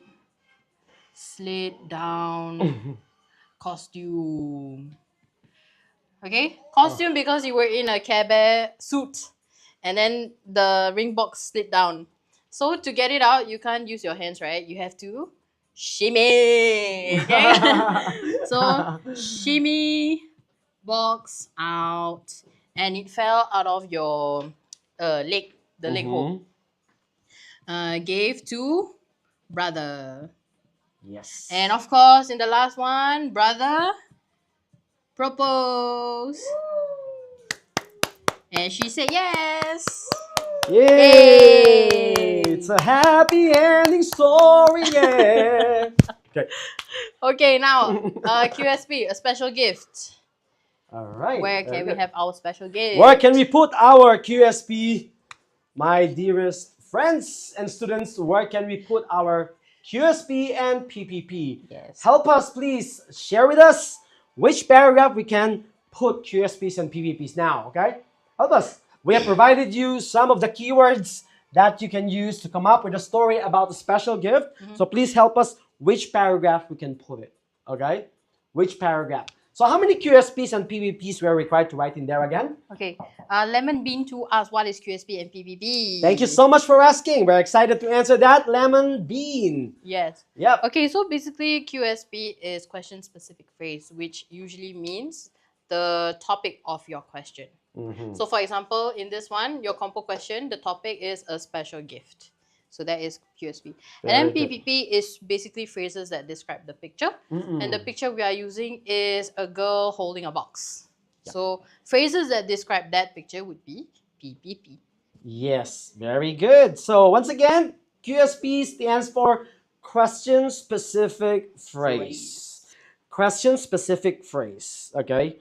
slid down costume. Okay, costume because you were in a Care Bear suit, and then the ring box slid down. So to get it out, you can't use your hands, right? You have to shimmy. Okay, so shimmy box out, and it fell out of your leg, the leg hole. Gave to brother. Yes. And of course, in the last one, brother proposed. And she said yes. Yay! It's a happy ending story, yeah. Okay. Okay, now QSP, a special gift. All right. Where very can we good. have our special gift? Where can we put our QSP, my dearest friends and students? Where can we put our QSP and PPP? Yes. Help us, please share with us which paragraph we can put QSPs and PPPs now. Okay, help us. We have provided you some of the keywords that you can use to come up with a story about the special gift. So please help us which paragraph we can put it. Okay, which paragraph? So how many QSPs and PPPs were required to write in there again? Okay, Lemon Bean to ask what is QSP and PPP. Thank you so much for asking. We're excited to answer that. Lemon Bean. Yes. Yep. Okay, so basically QSP is question specific phrase, which usually means the topic of your question. So for example, in this one, your compo question, the topic is a special gift. So that is QSP. And then Very good. PPP is basically phrases that describe the picture. And the picture we are using is a girl holding a box. So phrases that describe that picture would be PPP. Yes, very good. So once again, QSP stands for question specific phrase. Question specific phrase. Okay.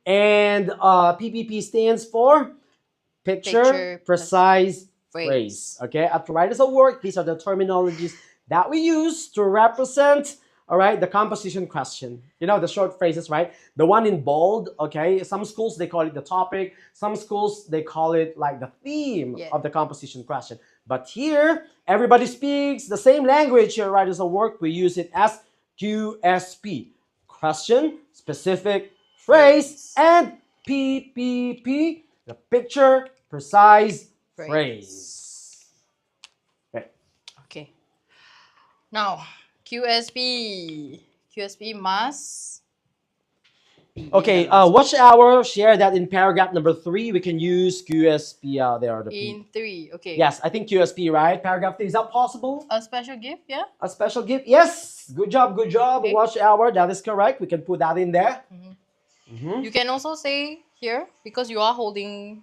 And PPP stands for picture precise phrase. Okay. At Writers of Work, these are the terminologies that we use to represent, all right, the composition question. You know, the short phrases, right? The one in bold, okay? Some schools, they call it the topic. Some schools, they call it like the theme of the composition question. But here, everybody speaks the same language here, Writers of Work. We use it as QSP, question, specific, phrase, and PPP, the picture precise phrase. Okay. Okay. Now, QSP must be Okay, watch hour, share that in paragraph number 3. We can use QSP there. in 3. Okay. Yes, I think QSP, right? Paragraph 3, is that possible? A special gift, yeah? A special gift? Yes! Good job, good job. Okay. Watch hour, that is correct. We can put that in there. You can also say here, because you are holding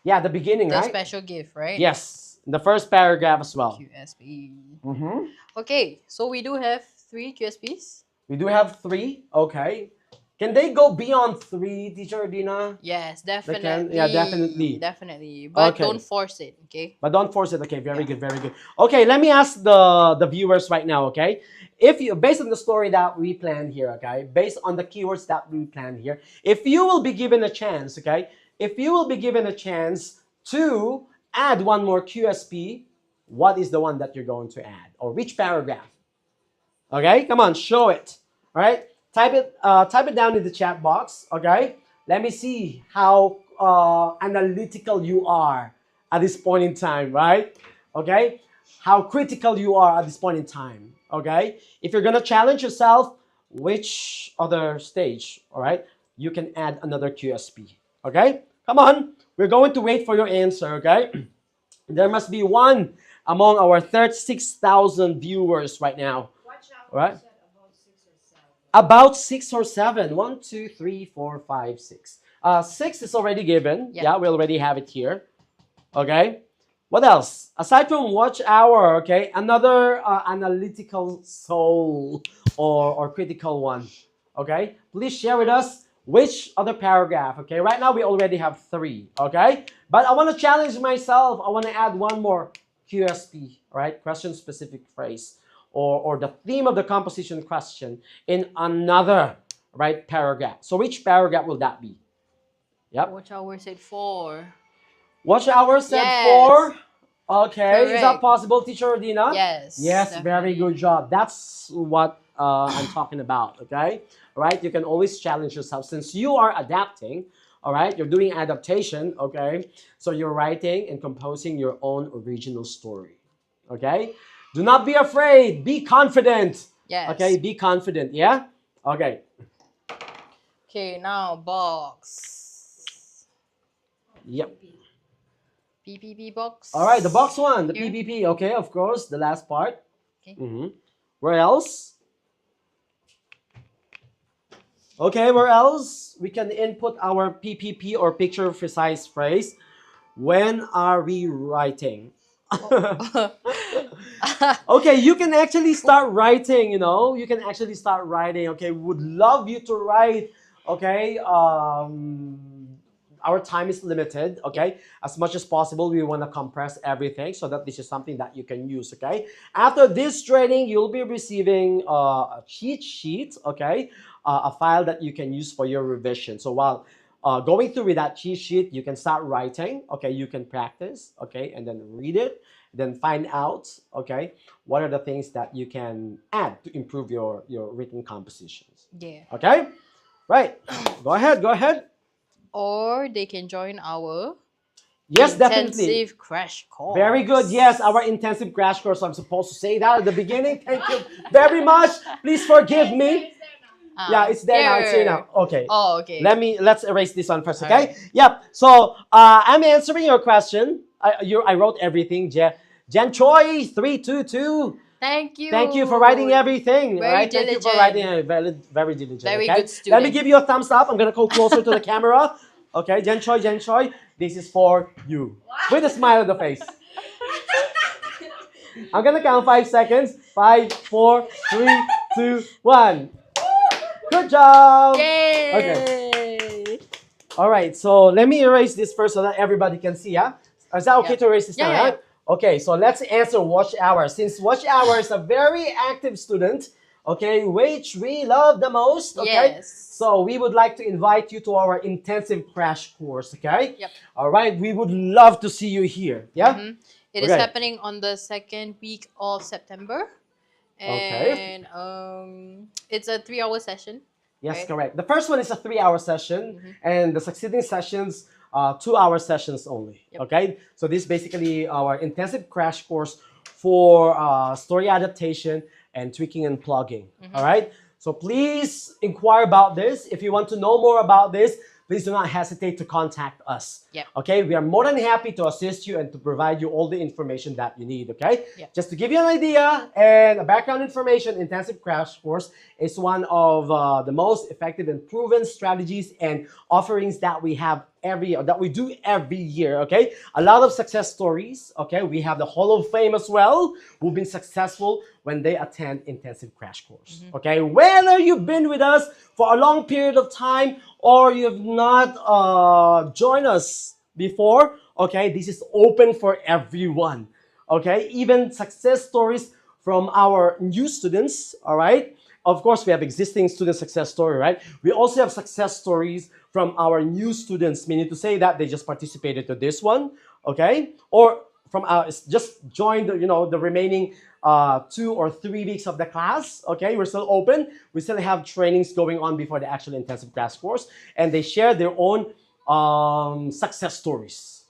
Yeah, the beginning, the right? special gift, right? Yes, in the first paragraph as well. QSP. Mm-hmm. Okay, so we do have 3 QSPs. We do have 3. Okay. Can they go beyond 3, Teacher Dina? Yes, They definitely. can? Yeah, definitely. Definitely. But Okay. don't force it, okay? But don't force it. Okay, very good, very good. Okay, let me ask the viewers right now, okay? If you, based on the story that we planned here, okay, based on the keywords that we planned here, if you will be given a chance, okay, if you will be given a chance to add one more QSP, what is the one that you're going to add? Or which paragraph? Okay, come on, show it. All right, type it down in the chat box. Okay, let me see how analytical you are at this point in time, right? Okay, how critical you are at this point in time. Okay, if you're gonna challenge yourself, which other stage, all right, you can add another QSP. Okay, come on, we're going to wait for your answer. Okay, there must be one among our 36,000 viewers right now. Watch out. All right. You said about 6 or 7. About 6 or 7. 1, 2, 3, 4, 5, 6. 6 is already given. Yeah. Yeah, we already have it here. Okay. What else? Aside from watch hour, okay, another analytical soul or critical one. Okay. Please share with us which other paragraph. Okay. Right now we already have 3. Okay. But I want to challenge myself. I want to add one more QSP. All right. Question specific phrase. Or the theme of the composition question in another right paragraph. So which paragraph will that be? Yep. Watch hour said 4. Watch hour said Yes. 4. Okay, is that Correct. possible, Teacher Rodina? Yes. Yes, very definitely. good job. That's what I'm talking about, okay? All right, you can always challenge yourself since you are adapting, all right? You're doing adaptation, okay? So you're writing and composing your own original story, okay? Do not be afraid, be confident, okay? Yes. Be confident, yeah? Okay, Okay, now box. yep. PPP box. All right, the box one, the Here. PPP, okay, of course, the last part. Okay. Where else? Okay, where else we can input our PPP or picture precise phrase? When are we writing? Okay, you can actually start writing, you know. You can actually start writing. Okay, would love you to write. Okay, our time is limited. Okay, as much as possible, we want to compress everything so that this is something that you can use. Okay, after this training, you'll be receiving a cheat sheet. Okay, a file that you can use for your revision. So while going through with that cheat sheet, you can start writing. Okay, you can practice. Okay, and then read it, then find out. Okay, what are the things that you can add to improve your written compositions. Yeah. Okay, right. Go ahead. Go ahead. Or they can join our Yes, definitely. intensive crash course. Very good. Yes, our intensive crash course. I'm supposed to say that at the beginning. Thank you very much. Please forgive me. Yeah, it's there now. It's here now. Okay. Oh, okay. Let's erase this one first. Okay. Alright. Yep. So I'm answering your question. I wrote everything. Jen Choi 322. Thank you. Thank you for writing everything. Very Right? Thank you for diligent. writing very diligent. Very okay? good Let me student. give you a thumbs up. I'm gonna go closer to the camera. Okay, Jen Choi, this is for you. With a smile on the face. I'm gonna count 5 seconds. 5, 4, 3, 2, 1. Good job. Yay. Okay. All right. So let me erase this first so that everybody can see. Yeah. Is that okay Yeah. to erase this now? Yeah, yeah, Right? Okay. So let's answer Watch Hour. Since Watch Hour is a very active student, okay, which we love the most. Okay. Yes. So we would like to invite you to our intensive crash course. Okay. Yep. All right. We would love to see you here. Yeah. Mhm. It is Okay. happening on the second week of September. Okay. And it's a 3-hour session. Yes, Right. correct. The first one is a 3-hour session, and the succeeding sessions, 2-hour sessions only. Yep. Okay, so this is basically our intensive crash course for story adaptation and tweaking and plugging. All right, so please inquire about this. If you want to know more about this, please do not hesitate to contact us. Yep. Okay, we are more than happy to assist you and to provide you all the information that you need. Okay, Yep. just to give you an idea and a background information, intensive crash course is one of the most effective and proven strategies and offerings that we have that we do every year. Okay, a lot of success stories. Okay, we have the Hall of Fame as well, who've been successful when they attend intensive crash course. Okay, whether you've been with us for a long period of time or you've not joined us before, okay, this is open for everyone. Okay, even success stories from our new students. All right, of course we have existing student success story, right? We also have success stories from our new students, meaning to say that they just participated to this one, okay, or from just joined the remaining 2 or 3 weeks of the class. Okay, we're still open. We still have trainings going on before the actual intensive crash course, and they share their own success stories.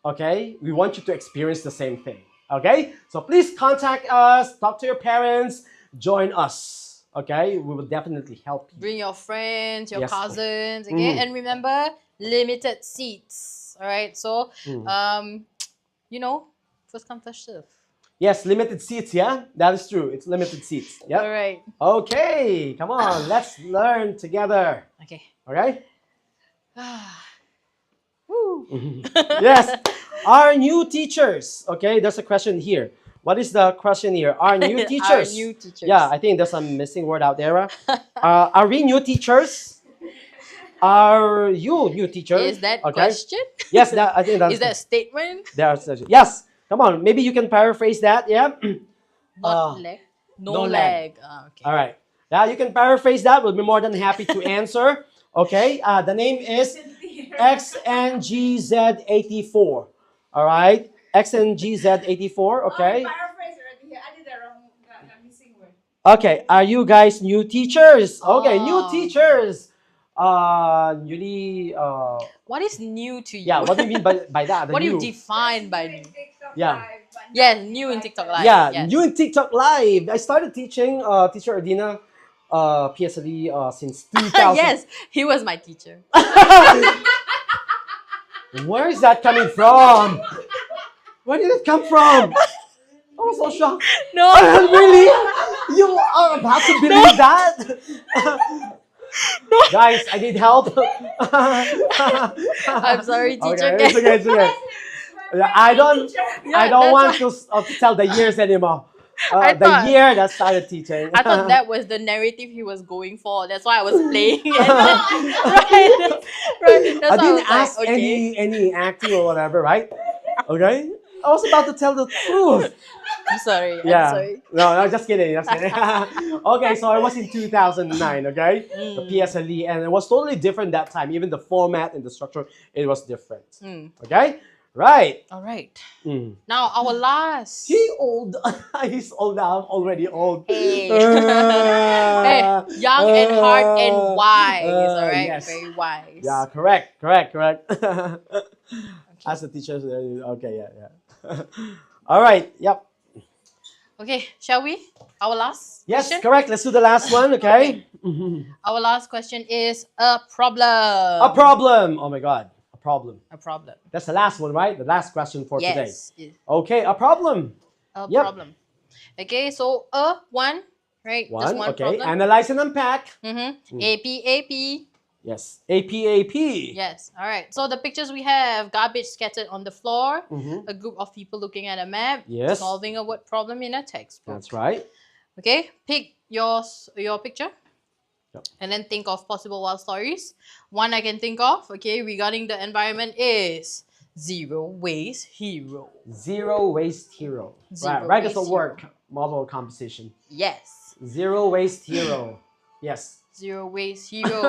Okay, we want you to experience the same thing. Okay, so please contact us, talk to your parents, join us. Okay, we will definitely help you. Bring your friends, your Yes. cousins, okay? And remember, limited seats. All right. So, first come, first serve. Yes, limited seats. Yeah, that is true. It's limited seats. Yeah. All right. Okay, come on, let's learn together. Okay. All right. Woo. Yes, our new teachers. Okay, there's a question here. What is the question here? Our new teachers. Our new teachers. Yeah, I think there's a missing word out there. Are we new teachers? Are you new teachers? Is that okay? question? Yes, I think that's. Is that a statement? Yes. Come on, maybe you can paraphrase that. Yeah. Not leg. No, no leg. leg. Okay. All right. Yeah, you can paraphrase that. We'll be more than happy to answer. Okay. The name is XNGZ84. All right. XNGZ84, okay. Paraphrase already. I did the wrong, the missing word. Okay, are you guys new teachers? Okay, new Oh. teachers. Newly, What is new to you? yeah, what do you mean by that? The What do you new? define by New in new? TikTok Yeah. Live, but Yes, not new in TikTok Live. Yeah, yes. new in TikTok Live. I started teaching teacher Adina PSLE since 2000. Yes, he was my teacher. Where is that coming from? Where did it come from? I was so shocked. No. Really? You are about to believe that? Guys, I need help. I'm sorry, teacher. Okay, it's okay, it's okay. Yeah, I don't that's want to tell the years anymore. I The thought- year that started teaching. I thought that was the narrative he was going for. That's why I was playing. And then, right. That's I why didn't was ask like, okay. any acting or whatever, right? Okay, I was about to tell the truth. I'm sorry. Yeah. I'm sorry. No, just kidding. Just kidding. Okay, so it was in 2009. Okay, the Mm. PSLE, and it was totally different that time. Even the format and the structure, it was different. Mm. Okay, right. All right. Mm. Now our last. He old. He's old now. Already old. Hey. Hey, young and hard and wise. All right, Yes. very wise. Yeah, correct. As the teachers, okay, yeah. All right, yep. Okay, shall we? Our last Yes, question. correct. Let's do the last one, okay? Our last question is a problem. A problem. Oh my God, a problem. A problem. That's the last one, right? The last question for today. Yes. Okay, a problem. A Yep. problem. Okay, so one, right? Just One, one okay. problem. Analyze and unpack. AP. Yes, AP. Yes. All right. So the pictures we have: garbage scattered on the floor, Mhm. a group of people looking at a map, Yes. solving a word problem in a textbook. That's right. Okay. Pick your picture. Yep. And then think of possible wild stories. One I can think of, okay, regarding the environment is zero waste hero. Zero waste hero. Zero Right as a waste work model composition. Yes. Zero waste hero. Yes. Zero waste hero.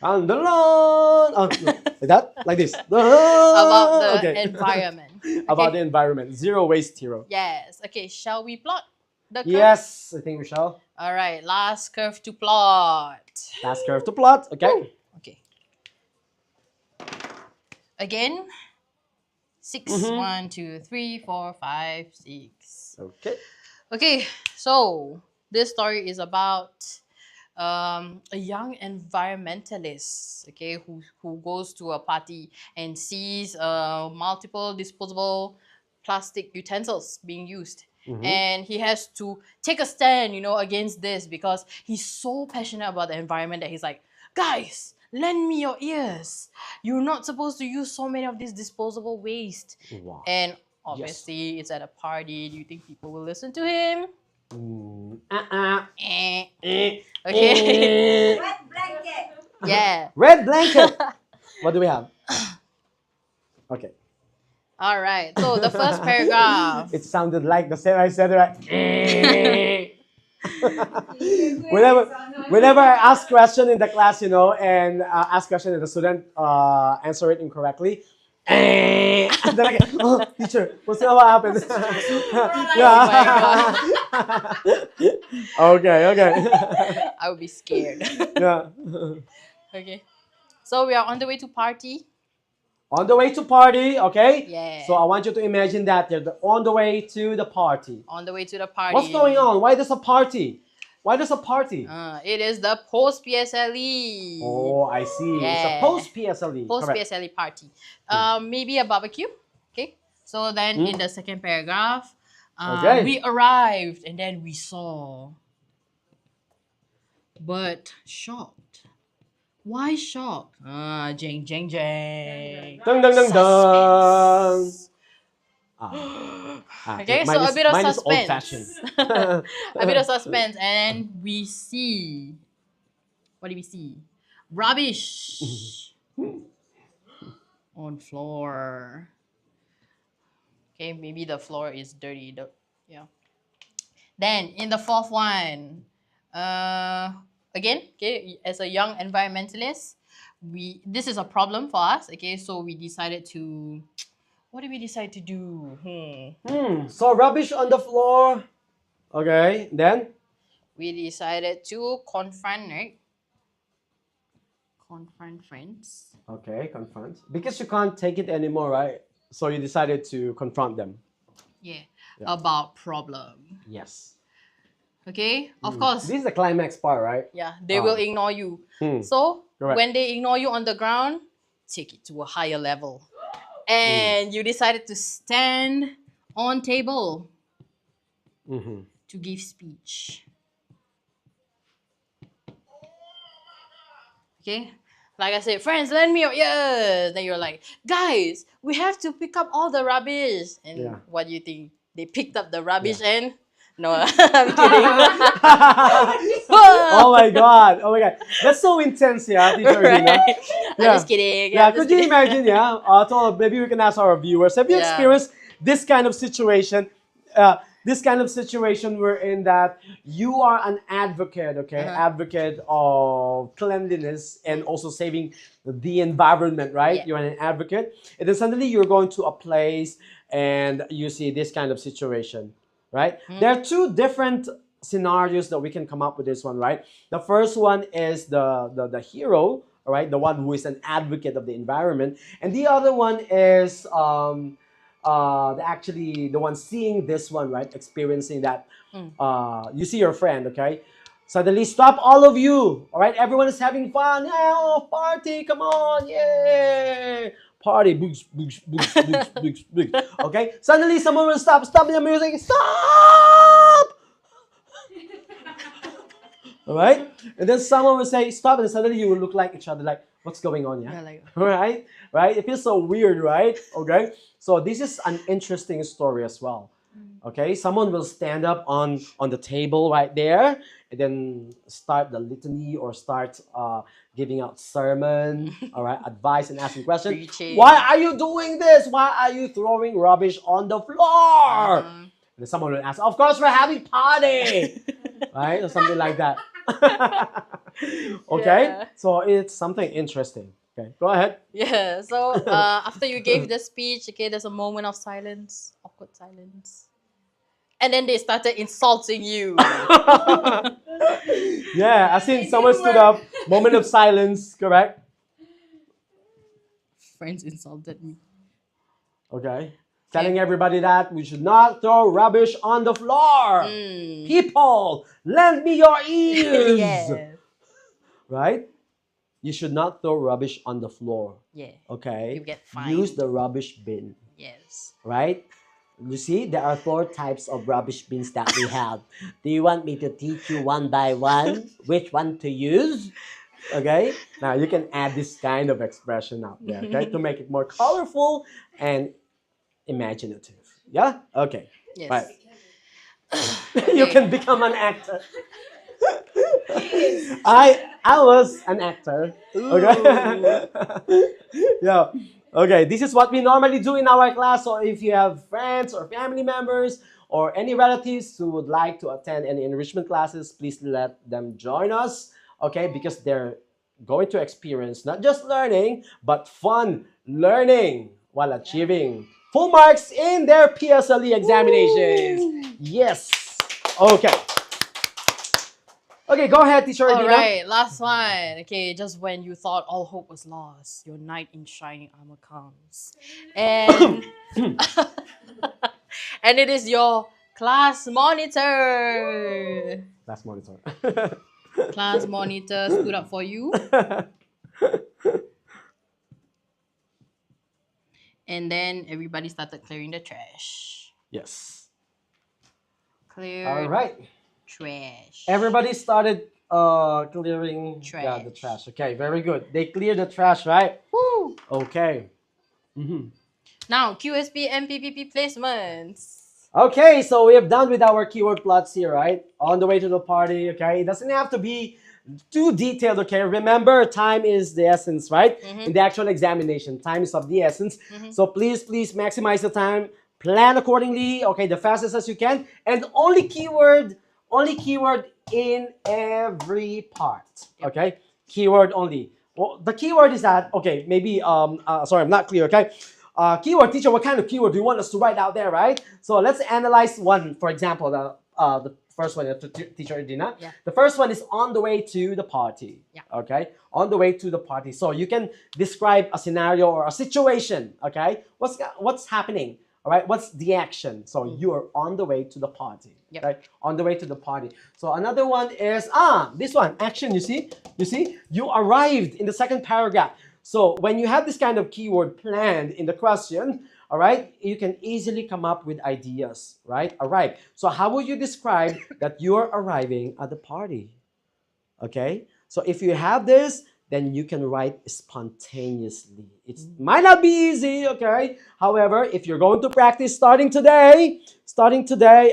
On the lawn. Oh, no. Like that? Like this. About the Okay. environment. About Okay. the environment. Zero waste hero. Yes. Okay, shall we plot the curve? Yes, I think we shall. All right, last curve to plot. Last curve to plot. Okay. Okay. Again, 6, Mhm. 1, 2, 3, 4, 5, 6. Okay. Okay, so this story is about a young environmentalist, okay, who goes to a party and sees multiple disposable plastic utensils being used. Mhm. And he has to take a stand, against this because he's so passionate about the environment that he's like, guys, lend me your ears. You're not supposed to use so many of these disposable waste. Wow. And obviously, it's at a party. Do you think people will listen to him? Eh. Okay. Red blanket. Yeah. Red blanket. What do we have? Okay. All right. So the first paragraph. It sounded like the same I said it right. Whenever I ask question in the class, and ask question and the student answer it incorrectly, and then I get, oh, teacher, what's that? What happened? Yeah. Okay. I would be scared. Yeah. Okay. So we are on the way to party. On the way to party, okay? Yeah. So I want you to imagine that you're on the way to the party. On the way to the party. What's going on? Why there's a party? Why there's a party? It is the post PSLE. Oh, I see. Yeah. It's a post PSLE. Post Correct. PSLE party. Maybe a barbecue. Okay. So then in the second paragraph, Okay. we arrived and then we saw. But shocked. Why shocked? Jing. Dun dun dun dun. Suspense. Ah, Okay, mine so a bit of mine is suspense. old-fashioned. A bit of suspense, and we see. What do we see? Rubbish on floor. Okay, maybe the floor is dirty. Yeah. Then in the fourth one, again, okay, as a young environmentalist, this is a problem for us. Okay, so we decided to What did we decide to do? So rubbish on the floor. Okay, then? We decided to confront, right? Confront friends. Okay, confront. Because you can't take it anymore, right? So you decided to confront them. Yeah. Yeah. About problem. Yes. Okay? Of course. This is the climax part, right? Yeah, they will ignore you. Hmm. So Correct. when they ignore you on the ground, take it to a higher level. And you decided to stand on table Mm-hmm. to give speech. Okay? Like I said, friends, lend me your ears. Then you're like, guys, we have to pick up all the rubbish. And Yeah. what do you think? They picked up the rubbish Yeah. and no, I'm kidding. Oh my god! Oh my god! That's so intense, yeah, teacher Dina. Right? Yeah. I'm just kidding. Yeah, I'm just could you kidding. imagine? Yeah, maybe we can ask our viewers. Have you Yeah. experienced this kind of situation? This kind of situation wherein that you are an advocate, okay, advocate of cleanliness and also saving the environment, right? Yeah. You're an advocate, and then suddenly you're going to a place and you see this kind of situation, right? There are two different scenarios that we can come up with this one, right? The first one is the hero, all right, the one who is an advocate of the environment, and the other one is actually the one seeing this one, right, experiencing that. You see your friend, okay, suddenly stop, all of you, all right, everyone is having fun, yeah, oh, party, come on, yay, party, boogs, boogs, boogs, boogs, boogs, boogs. Okay, suddenly someone will stop the music, stop. All right, and then someone will say stop, and suddenly you will look like each other, like what's going on, yeah, Yeah, like- right, it feels so weird, right? Okay, so this is an interesting story as well. Okay, someone will stand up on the table right there and then start the litany or start giving out sermon, all right, advice and asking questions. Preaching. Why are you doing this? Why are you throwing rubbish on the floor? And then someone will ask, of course we're having party, right, or something like that. Okay, Yeah. so it's something interesting. Okay, go ahead. Yeah, so after you gave the speech, okay, there's a moment of silence, awkward silence. And then they started insulting you. Yeah, as in someone stood up, moment of silence, correct? Friends insulted me. Okay. Telling everybody that we should not throw rubbish on the floor. People, lend me your ears. Yeah. Right? You should not throw rubbish on the floor. Yeah. Okay? You get fined. Use the rubbish bin. Yes. Right? You see, there are 4 types of rubbish bins that we have. Do you want me to teach you one by one which one to use? Okay? Now you can add this kind of expression out there, okay? To make it more colorful and imaginative. Yeah? Okay. Yes. Right. You can become an actor. I was an actor. Okay. Yeah. Okay. This is what we normally do in our class. So if you have friends or family members or any relatives who would like to attend any enrichment classes, please let them join us. Okay, because they're going to experience not just learning, but fun learning while achieving full marks in their PSLE examinations. Woo! Yes. Okay. Okay, go ahead, teacher All Adina. right, last one. Okay, just when you thought all hope was lost, your knight in shining armor comes. And and it is your class monitor. Last monitor. Class monitor stood up for you. And then everybody started clearing the trash. Yes. Clear All right. trash. Everybody started clearing the Trash. trash. Okay, very good. They cleared the trash, right? Woo! Okay. Now, QSP and PPP placements. Okay, so we have done with our keyword plots here, right? On the way to the party, okay? It doesn't have to be too detailed, okay? Remember, time is the essence, right? In the actual examination, time is of the essence. So please maximize the time. Plan accordingly, okay? The fastest as you can. And only keyword in every part, okay? Keyword only. Well, the keyword is that, okay, maybe, sorry, I'm not clear, okay? Keyword teacher, what kind of keyword do you want us to write out there, right? So let's analyze one, for example, the first one, teacher Edina. Yeah. The first one is on the way to the party. Yeah. Okay, on the way to the party. So you can describe a scenario or a situation. Okay, what's happening? All right, what's the action? So you are on the way to the party. Yep. Right, on the way to the party. So another one is this one, action. You see, you arrived in the second paragraph. So when you have this kind of keyword planned in the question, all right, you can easily come up with ideas, right? Arrive. So how would you describe that you're arriving at the party? Okay, so if you have this, then you can write spontaneously. It might not be easy, okay? However, if you're going to practice starting today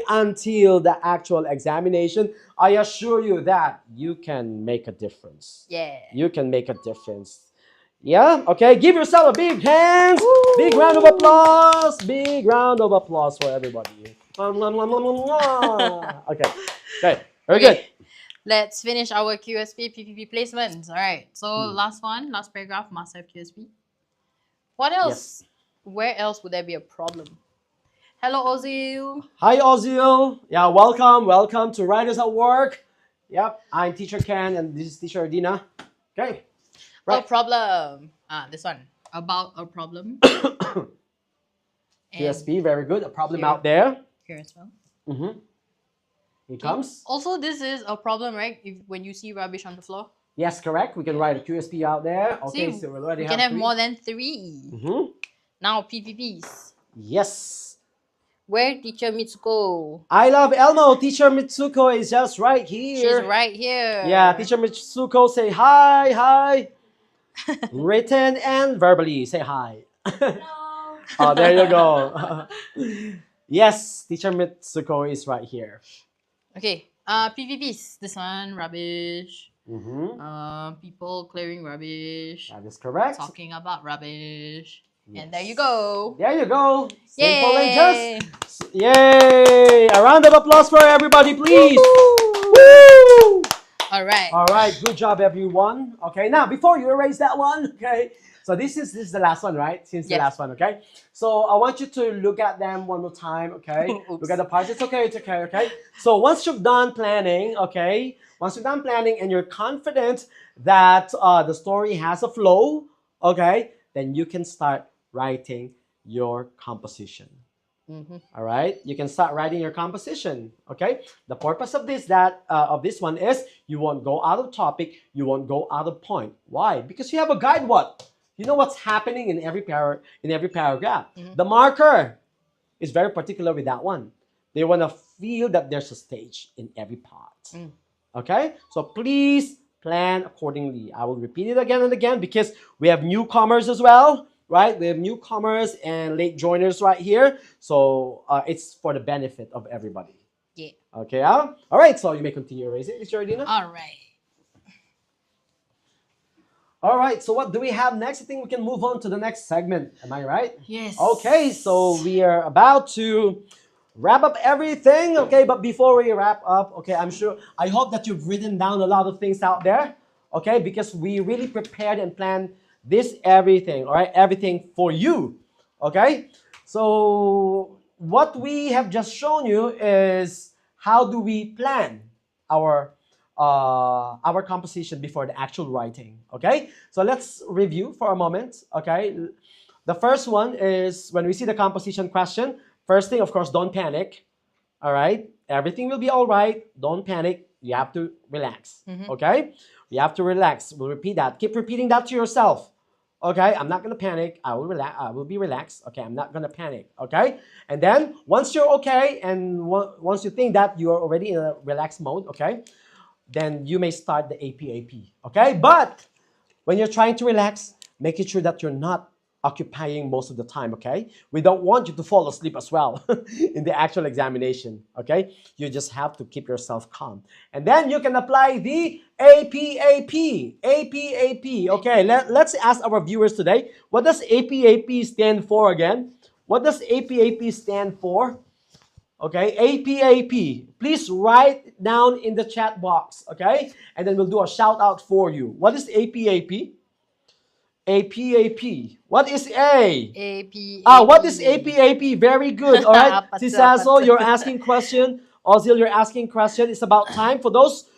until the actual examination, I assure you that you can make a difference. Yeah. You can make a difference. Yeah, okay, give yourself a big hands, Woo! big round of applause, for everybody. Okay, okay, very good. Let's finish our QSP PPP placements. All right. So last paragraph must have QSP. What else? Yes. Where else would there be a problem? Hello, Ozil. Hi, Ozil. Yeah, welcome to Writers at Work. Yep, I'm Teacher Ken and this is Teacher Adina. Okay, A problem. This one. About a problem. QSP, very good. A problem here. out there. Here as well. Mm-hmm. Here comes. Also, this is a problem, right? When you see rubbish on the floor. Yes, correct. We can write a QSP out there. Okay, See, so we already we can have three. more than 3. Mm-hmm. Now, PPPs. Yes. Where Teacher Mitsuko? I love Elmo. Teacher Mitsuko is just right here. She's right here. Yeah, Teacher Mitsuko, say hi. Written and verbally, say hi. Hello. Oh, there you go. Yes, Teacher Mitsuko is right here. Okay. PPPs. This one, rubbish. Mm-hmm. People clearing rubbish. That is correct. Talking about rubbish. Yes. And there you go. There you go. Simple Yay! and just. Yay! A round of applause for everybody, please. Woo! All right. All right, good job, everyone. Okay, now before you erase that one, okay. So this is the last one, right? Since the Yes. last one, okay. So I want you to look at them one more time, okay. Oops. Look at the parts. It's okay. Okay. So once you've done planning, okay. Once you're done planning and you're confident that the story has a flow, okay, then you can start writing your composition. All right, you can start writing your composition. Okay, the purpose of this one is you won't go out of topic, you won't go out of point. Why? Because you have a guide. You know what's happening in every paragraph. The marker is very particular with that one. They want to feel that there's a stage in every part. Okay, so please plan accordingly. I will repeat it again and again because we have newcomers as well. Right, we have newcomers and late joiners right here, so it's for the benefit of everybody. Yeah. Okay, all right. So you may continue erasing, Mr. Adina. All right. All right. So what do we have next? I think we can move on to the next segment. Am I right? Yes. Okay. So we are about to wrap up everything. Okay, but before we wrap up, okay, I hope that you've written down a lot of things out there. Okay, because we really prepared and planned everything, all right, everything for you. Okay, so what we have just shown you is how do we plan our composition before the actual writing. Okay, so let's review for a moment. Okay, the first one is when we see the composition question, first thing, of course, don't panic. All right, everything will be all right. Don't panic. You have to relax. Okay, you have to relax. We'll repeat that. Keep repeating that to yourself. Okay, I'm not gonna panic. I will relax. I will be relaxed. Okay, I'm not gonna panic. Okay, and then once you're okay, and once you think that you are already in a relaxed mode, okay, then you may start the APAP. Okay, but when you're trying to relax, making sure that you're not occupying most of the time. Okay, we don't want you to fall asleep as well in the actual examination. Okay, you just have to keep yourself calm, and then you can apply the APAP. Okay, let's ask our viewers today, what does APAP stand for again? What does APAP stand for? Okay, APAP. Please write it down in the chat box. Okay, and then we'll do a shout out for you. What is APAP? AP. What is A? AP. What is AP? Very good. All right. Apa Sis tu, apa Hazel, tu? you're asking question. Ozil, you're asking question. It's about time for those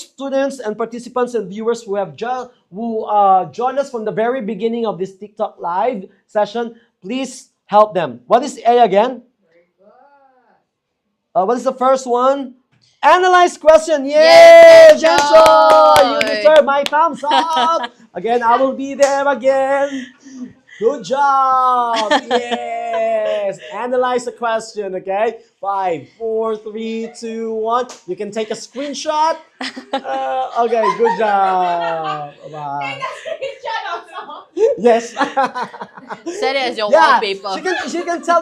students and participants and viewers who have joined us from the very beginning of this TikTok live session. Please help them. What is A again? Very good. What is the first one? Analyze question. Yay! Yes, Jenso! You Jensoy! deserve my thumbs up. Again, I will be there again. Good job. Yes. Analyze the question. Okay. 5, 4, 3, 2, 1. You can take a screenshot. Okay. Good job. Bye. Yes. Set it as your Yeah, wallpaper. she can tell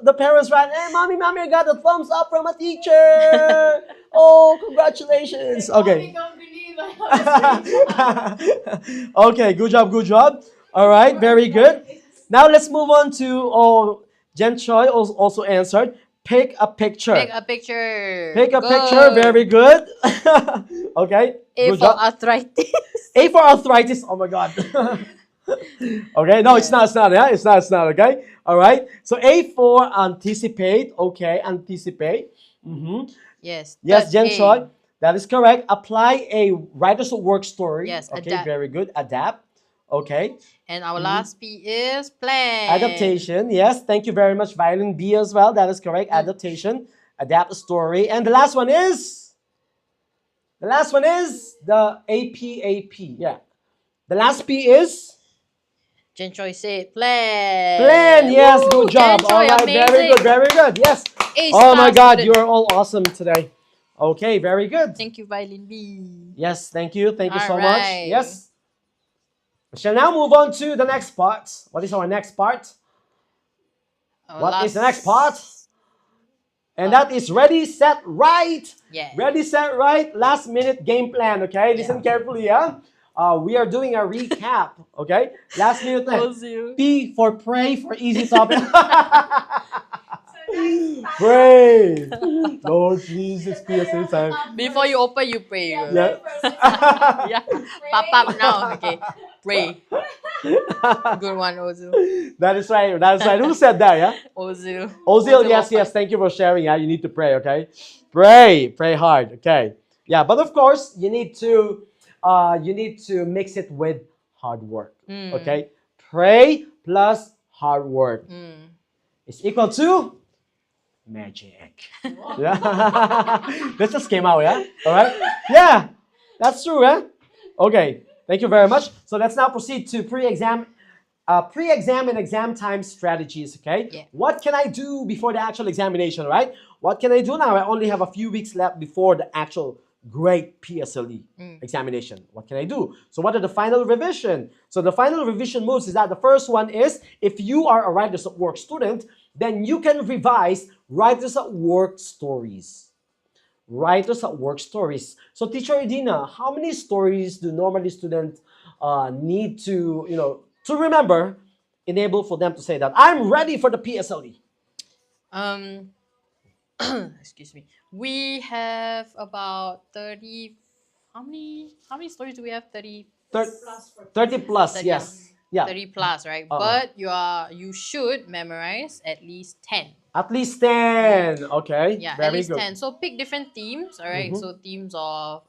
the parents, right? Hey, mommy, I got a thumbs up from a teacher. Oh, congratulations. Okay. Mommy don't believe I have a screenshot. Okay, good job. All right, very good. Now let's move on to Jen Choi also answered. Pick a picture. Pick a picture. Pick a Good. picture. Very good. Okay. A good for job. arthritis. A for arthritis. Oh my god. Okay, no, it's not. Yeah, it's not. Okay, all right. So A for anticipate. Okay, anticipate. Mm-hmm. Yes. Yes, third Jen A. Choi, that is correct. Apply a writer's work story. Yes, Okay, adapt. very good. Adapt. Okay. And our last P is plan. Adaptation. Yes, thank you very much. Violin B as well. That is correct. Adaptation. Adapt a story. And the last one is the APAP. Yeah. The last P is Jen Choi said plan. plan. Yes, Woo, good job. Jen Choi, All right, amazing. very good. Yes. A Oh my star God, student. you're all awesome today. Okay, very good. Thank you, Violin B. Yes, thank you. Thank you so All much. right. Yes. We shall now move on to the next part. What is our next part? What is the next part? And that is ready, set, right. Yeah. Ready, set, right. Last minute game plan. Okay, listen carefully. Yeah. We are doing a recap. Okay. Last minute plan. Ozil. P for pray for easy topic. Pray. Lord Jesus, PSLE time. Before you open, you pray. Yeah. Yeah. Pop now. Okay. Pray. Good one, Ozil. That is right. Who said that? Yeah. Ozil. Ozil, yes. Thank you for sharing. Yeah, you need to pray. Okay. Pray hard. Okay. Yeah, but of course you need to mix it with hard work. Okay. Pray plus hard work is equal to magic. Yeah. That just came out, yeah? All right? Yeah, that's true, yeah? Okay, thank you very much. So let's now proceed to pre-exam and exam time strategies, okay? Yeah. What can I do before the actual examination, right? What can I do now? I only have a few weeks left before the actual great PSLE examination. What can I do? So what are the final revision? So the final revision moves is that the first one is, if you are a Writers at Work student, then you can revise Writers at Work stories. Writers at Work stories. So Teacher Edina, how many stories do normally students need to, to remember, enable for them to say that I'm ready for the PSLE? Excuse me. We have about 30. How many stories do we have? 30 30 plus, 30, yes. Yeah. 30 plus, right? But you should memorize at least 10. At least 10. Okay. Yeah, very at least good. 10. So pick different themes, all right? So themes of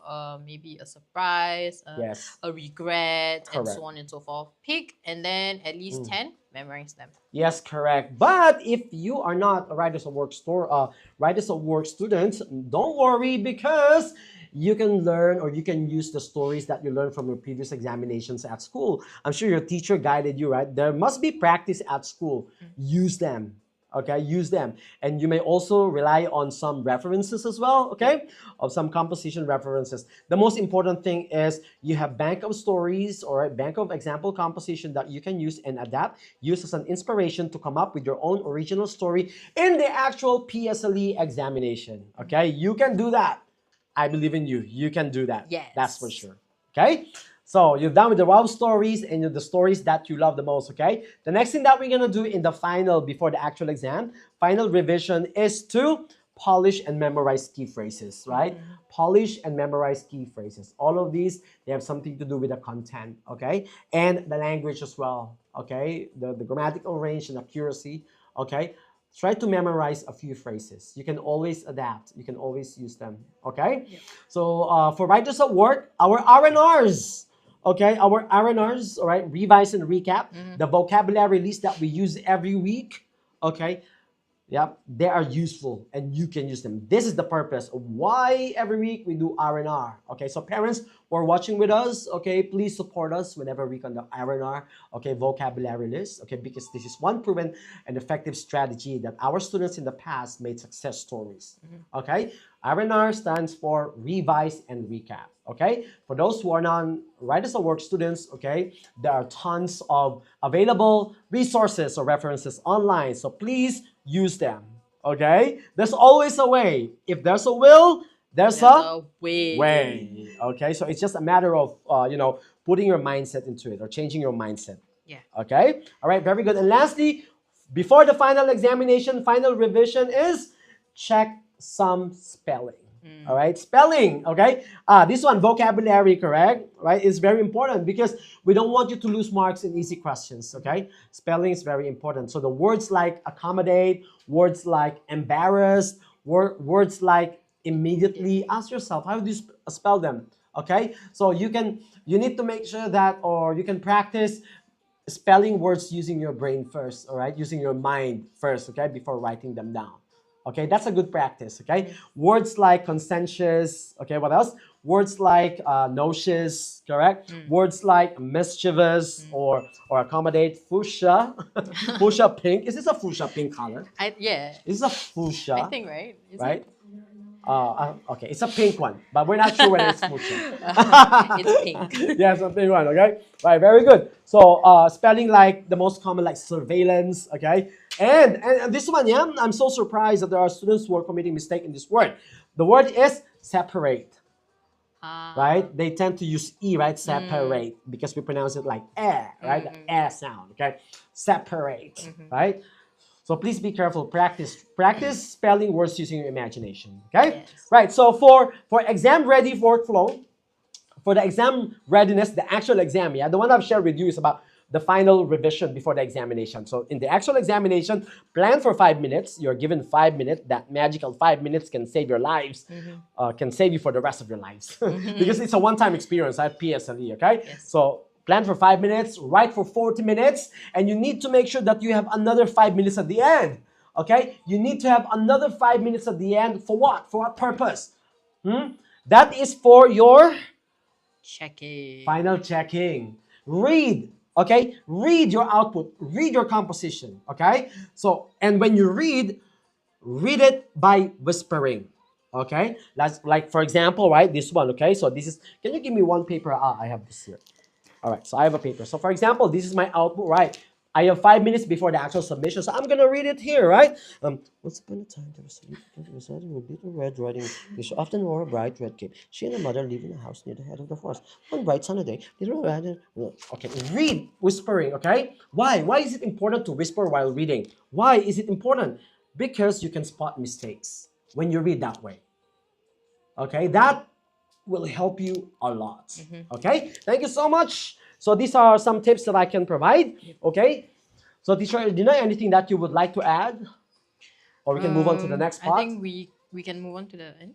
maybe a surprise, Yes. a regret, and Correct. so on and so forth. Pick and then at least 10, memorize them. Yes, correct. But if you are not a Writers at Work student, don't worry, because you can learn or you can use the stories that you learned from your previous examinations at school. I'm sure your teacher guided you, right? There must be practice at school. Use them. Okay, use them. And you may also rely on some references as well, okay? Of some composition references. The most important thing is you have bank of stories or a bank of example composition that you can use and adapt, use as an inspiration to come up with your own original story in the actual PSLE examination, okay? You can do that. I believe in you. You can do that. Yes. That's for sure, okay? So you're done with the wow stories and the stories that you love the most, okay? The next thing that we're going to do in the final, before the actual exam, final revision, is to polish and memorize key phrases, right? Polish and memorize key phrases. All of these, they have something to do with the content, okay? And the language as well, okay? The grammatical range and accuracy, okay? Try to memorize a few phrases. You can always adapt. You can always use them, okay? Yep. So for writers at work, our R&Rs, okay? Our R&Rs, all right? Revise and recap. The vocabulary list that we use every week, okay? Yep, they are useful and you can use them. This is the purpose of why every week we do R&R. Okay, so parents who are watching with us, okay, please support us whenever we conduct R&R, okay, vocabulary list, okay, because this is one proven and effective strategy that our students in the past made success stories. Okay, R&R stands for revise and recap. Okay, for those who are non-writers at work students, okay, there are tons of available resources or references online. So please use them. Okay, there's always a way. If there's a will, there's a way. Okay, so it's just a matter of putting your mindset into it or changing your mindset. Yeah. Okay, all right, very good. And lastly, before the final examination, final revision is check some spelling. All right, spelling. Okay, this one, vocabulary, correct? Right, is very important because we don't want you to lose marks in easy questions. Okay, spelling is very important. So the words like accommodate, words like embarrassed, words like immediately. Ask yourself, how do you spell them? Okay, so you need to make sure that, or you can practice spelling words using your brain first. All right, using your mind first. Okay, before writing them down. Okay, that's a good practice, okay? Words like conscientious, okay, what else? Words like nauseous, correct? Words like mischievous or accommodate, fuchsia. Fuchsia pink. Is this a fuchsia pink color? Yeah. Is this a fuchsia? I think, right? Is right? it? Okay, it's a pink one, but we're not sure whether it's fuchsia. It's pink. Yeah, it's a pink one, okay? Right, very good. So spelling like the most common, like surveillance, okay? And this one, yeah, I'm so surprised that there are students who are committing mistake in this word. The word is separate, right? They tend to use E, right? Separate, because we pronounce it like right? The sound, okay? Separate, right? So please be careful. Practice spelling words using your imagination, okay? Yes. Right, so for exam ready workflow, for the exam readiness, the actual exam, yeah, the one I've shared with you is about the final revision before the examination. So in the actual examination, plan for 5 minutes. You're given 5 minutes. That magical 5 minutes can save your lives, can save you for the rest of your lives. Because it's a one-time experience. I have PSLE, okay? Yes. So plan for 5 minutes, write for 40 minutes, and you need to make sure that you have another 5 minutes at the end, okay? You need to have another 5 minutes at the end for what? For what purpose? That is for your Checking. final checking. Read, okay? Read your output. Read your composition, okay? So, and when you read it by whispering, okay? Like for example, right? This one, okay? So this is, can you give me one paper? I have this here. All right, so I have a paper. So for example, this is my output, right? I have 5 minutes before the actual submission, so I'm gonna read it here, right? Once upon a time, there was a residing with little red riding. She often wore a bright red cape. She and her mother lived in a house near the head of the forest. One bright sunny day, little red. Okay, read whispering. Okay, why? Why is it important to whisper while reading? Why is it important? Because you can spot mistakes when you read that way. Okay, that will help you a lot. Okay, thank you so much. So these are some tips that I can provide. Okay, so teacher, do you know anything that you would like to add, or we can move on to the next part? I think we can move on to the end.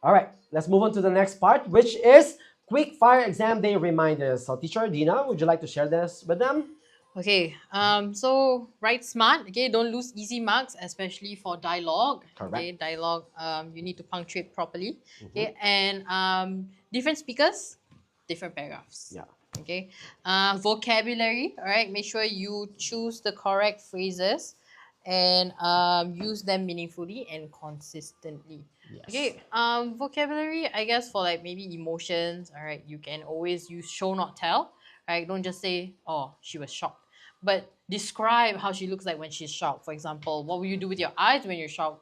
All right, let's move on to the next part, which is quick fire exam day reminders. So teacher Dina, would you like to share this with them? Okay, so write smart. Okay, don't lose easy marks, especially for dialogue. Correct. Okay, dialogue. You need to punctuate properly. Okay, and different speakers, different paragraphs. Yeah. Okay, vocabulary. All right, make sure you choose the correct phrases, and use them meaningfully and consistently. Yes. Okay, vocabulary. I guess for like maybe emotions. All right, you can always use show not tell. Right, don't just say, "Oh, she was shocked." But describe how she looks like when she's shocked. For example, what will you do with your eyes when you're shocked?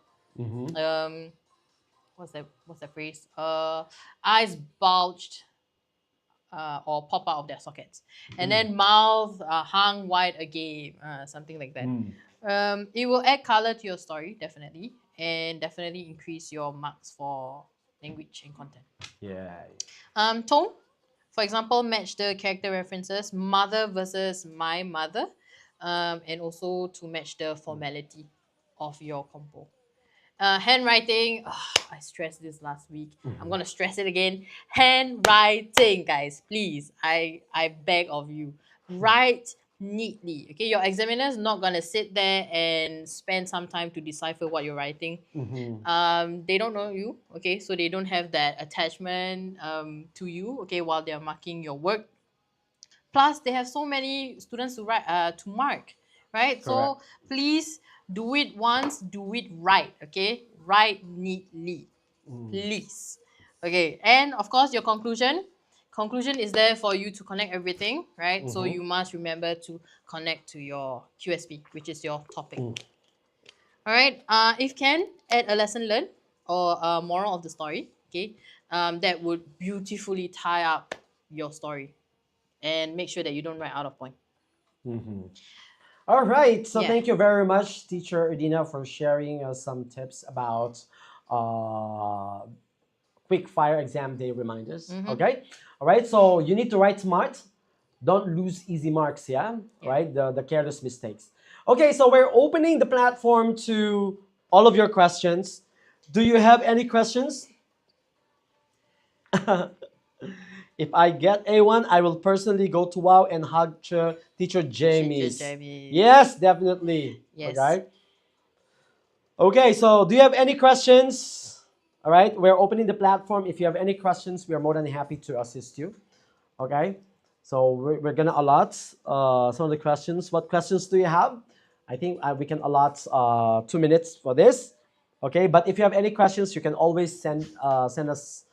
What's that phrase? Eyes bulged. or pop out of their sockets. And then mouth hung wide agape, something like that. It will add color to your story, definitely, and definitely increase your marks for language and content. Yeah. Tone, for example, match the character references, mother versus my mother, and also to match the formality of your compo. Handwriting, I stressed this last week. I'm gonna stress it again. Handwriting, guys, please. I beg of you. Write neatly. Okay, your examiner is not gonna sit there and spend some time to decipher what you're writing. They don't know you, okay, so they don't have that attachment to you, okay, while they're marking your work. Plus, they have so many students to write to mark, right? So please do it once, do it right, okay? Write neatly, please. Okay, and of course, your conclusion. Conclusion is there for you to connect everything, right? So you must remember to connect to your QSP, which is your topic. All right. If can, add a lesson learned or a moral of the story. Okay. That would beautifully tie up your story, and make sure that you don't write out of point. All right. So Yeah. thank you very much, Teacher Edina, for sharing some tips about quick fire exam day reminders. Okay. All right. So you need to write smart. Don't lose easy marks. Yeah. Right. The careless mistakes. Okay. So we're opening the platform to all of your questions. Do you have any questions? If I get A1, I will personally go to WOW and hug Teacher Jamie's. Yes, definitely. Yes. Okay. Okay, so do you have any questions? All right, we're opening the platform. If you have any questions, we are more than happy to assist you. Okay, so we're gonna allot some of the questions. What questions do you have? I think we can allot 2 minutes for this. Okay, but if you have any questions, you can always send us,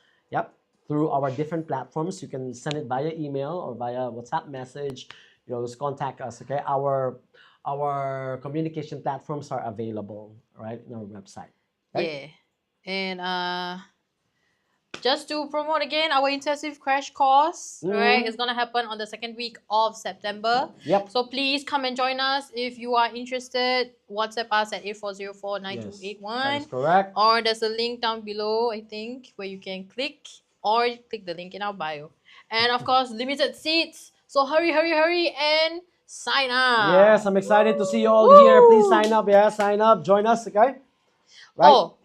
through our different platforms. You can send it via email or via WhatsApp message. Just contact us. Okay, our communication platforms are available right in our website. Okay? Yeah. And just to promote again, our intensive crash course, right, is gonna happen on the second week of September. Yep. So please come and join us if you are interested. WhatsApp us at 84049281. That is correct. Or there's a link down below, I think, where you can click, or click the link in our bio. And of course, limited seats. So hurry, hurry, hurry, and sign up. Yes, I'm excited to see you all here. Please sign up. Yeah, sign up. Join us, okay? Right? Oh,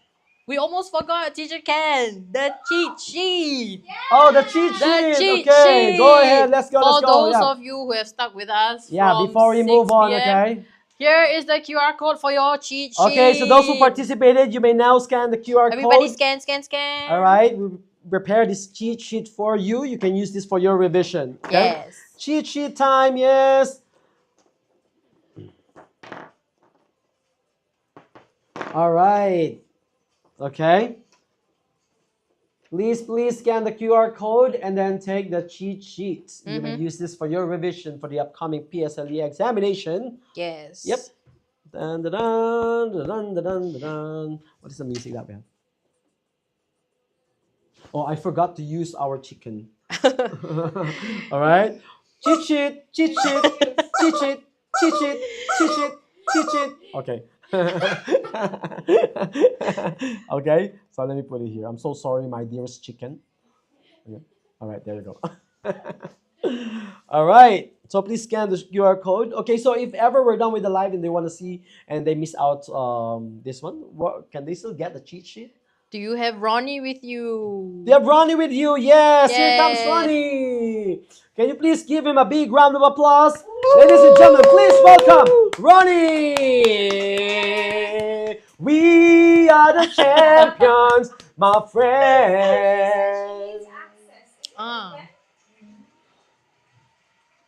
we almost forgot, Teacher Ken, the cheat sheet. Oh, the cheat sheet. The cheat Okay, sheet. go ahead. Let's go. For Let's go. those of you who have stuck with us, from before we 6 move on, PM, okay? here is the QR code for your cheat sheet. Okay, so those who participated, you may now scan the QR Everybody code. scan, scan, scan. All right, we prepare this cheat sheet for you. You can use this for your revision. Okay? Yes. Cheat sheet time, yes. All right. Okay. Please scan the QR code and then take the cheat sheet. You may use this for your revision for the upcoming PSLE examination. Yes. Yep. Dun, dun, dun, dun, dun, dun, dun, dun. What is the music that we have? Oh, I forgot to use our chicken. All right. Cheat sheet, cheat sheet, cheat sheet, cheat sheet, cheat sheet, cheat sheet. Okay. Okay, so let me put it here. I'm so sorry, my dearest chicken. Okay. All right, there you go. All right, so please scan the QR code. Okay, so if ever we're done with the live and they want to see and they miss out this one, can they still get the cheat sheet? Do you have Ronnie with you? They have Ronnie with you. Yes, Yay. Here comes Ronnie. Can you please give him a big round of applause? Ladies and gentlemen, please welcome Ronnie. We are the champions, my friend.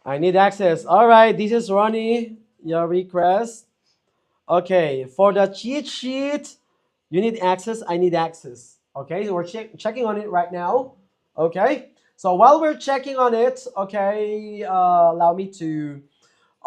I need access. All right, this is Ronnie, your request. Okay, for the cheat sheet, you need access, I need access. Okay, so we're checking on it right now. Okay, so while we're checking on it, okay, allow me to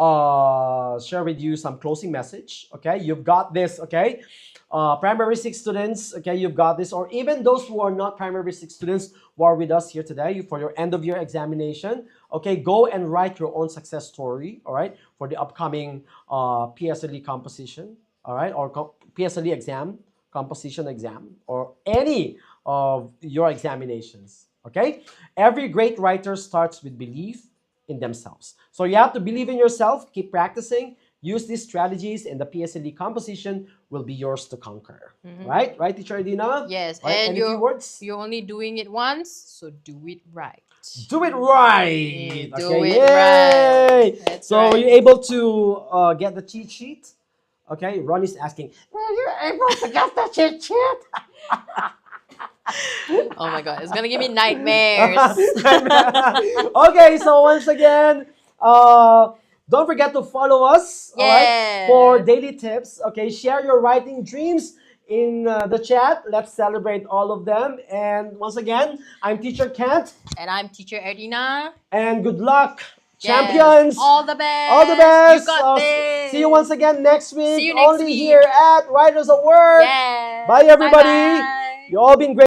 share with you some closing message. Okay, you've got this. Okay, primary six students. Okay, you've got this, or even those who are not primary six students who are with us here today for your end of year examination. Okay, go and write your own success story. All right, for the upcoming PSLE composition. All right, or PSLE exam, composition exam, or any of your examinations. Okay, every great writer starts with belief in themselves. So you have to believe in yourself, keep practicing, use these strategies, and the PSLE composition will be yours to conquer. Right? Right, Teacher Adina? Yes, Right? and Any few words? you're only doing it once, so do it right. Do it right. Do Okay, it yay! right. That's So were right. you able to get the cheat sheet? Okay, Ronnie's asking, were you able to get the cheat sheet? Oh my god, it's gonna give me nightmares. Okay, so once again, don't forget to follow us, all right, Yeah. for daily tips. Okay, share your writing dreams in the chat. Let's celebrate all of them. And once again, I'm Teacher Kent, And I'm Teacher Edina. and good luck, Yes. champions. All the best. All the best. You got this. See you once again next week. See you next only week. here at Writers of Word. Yeah. Bye, everybody. Bye-bye. You all been great.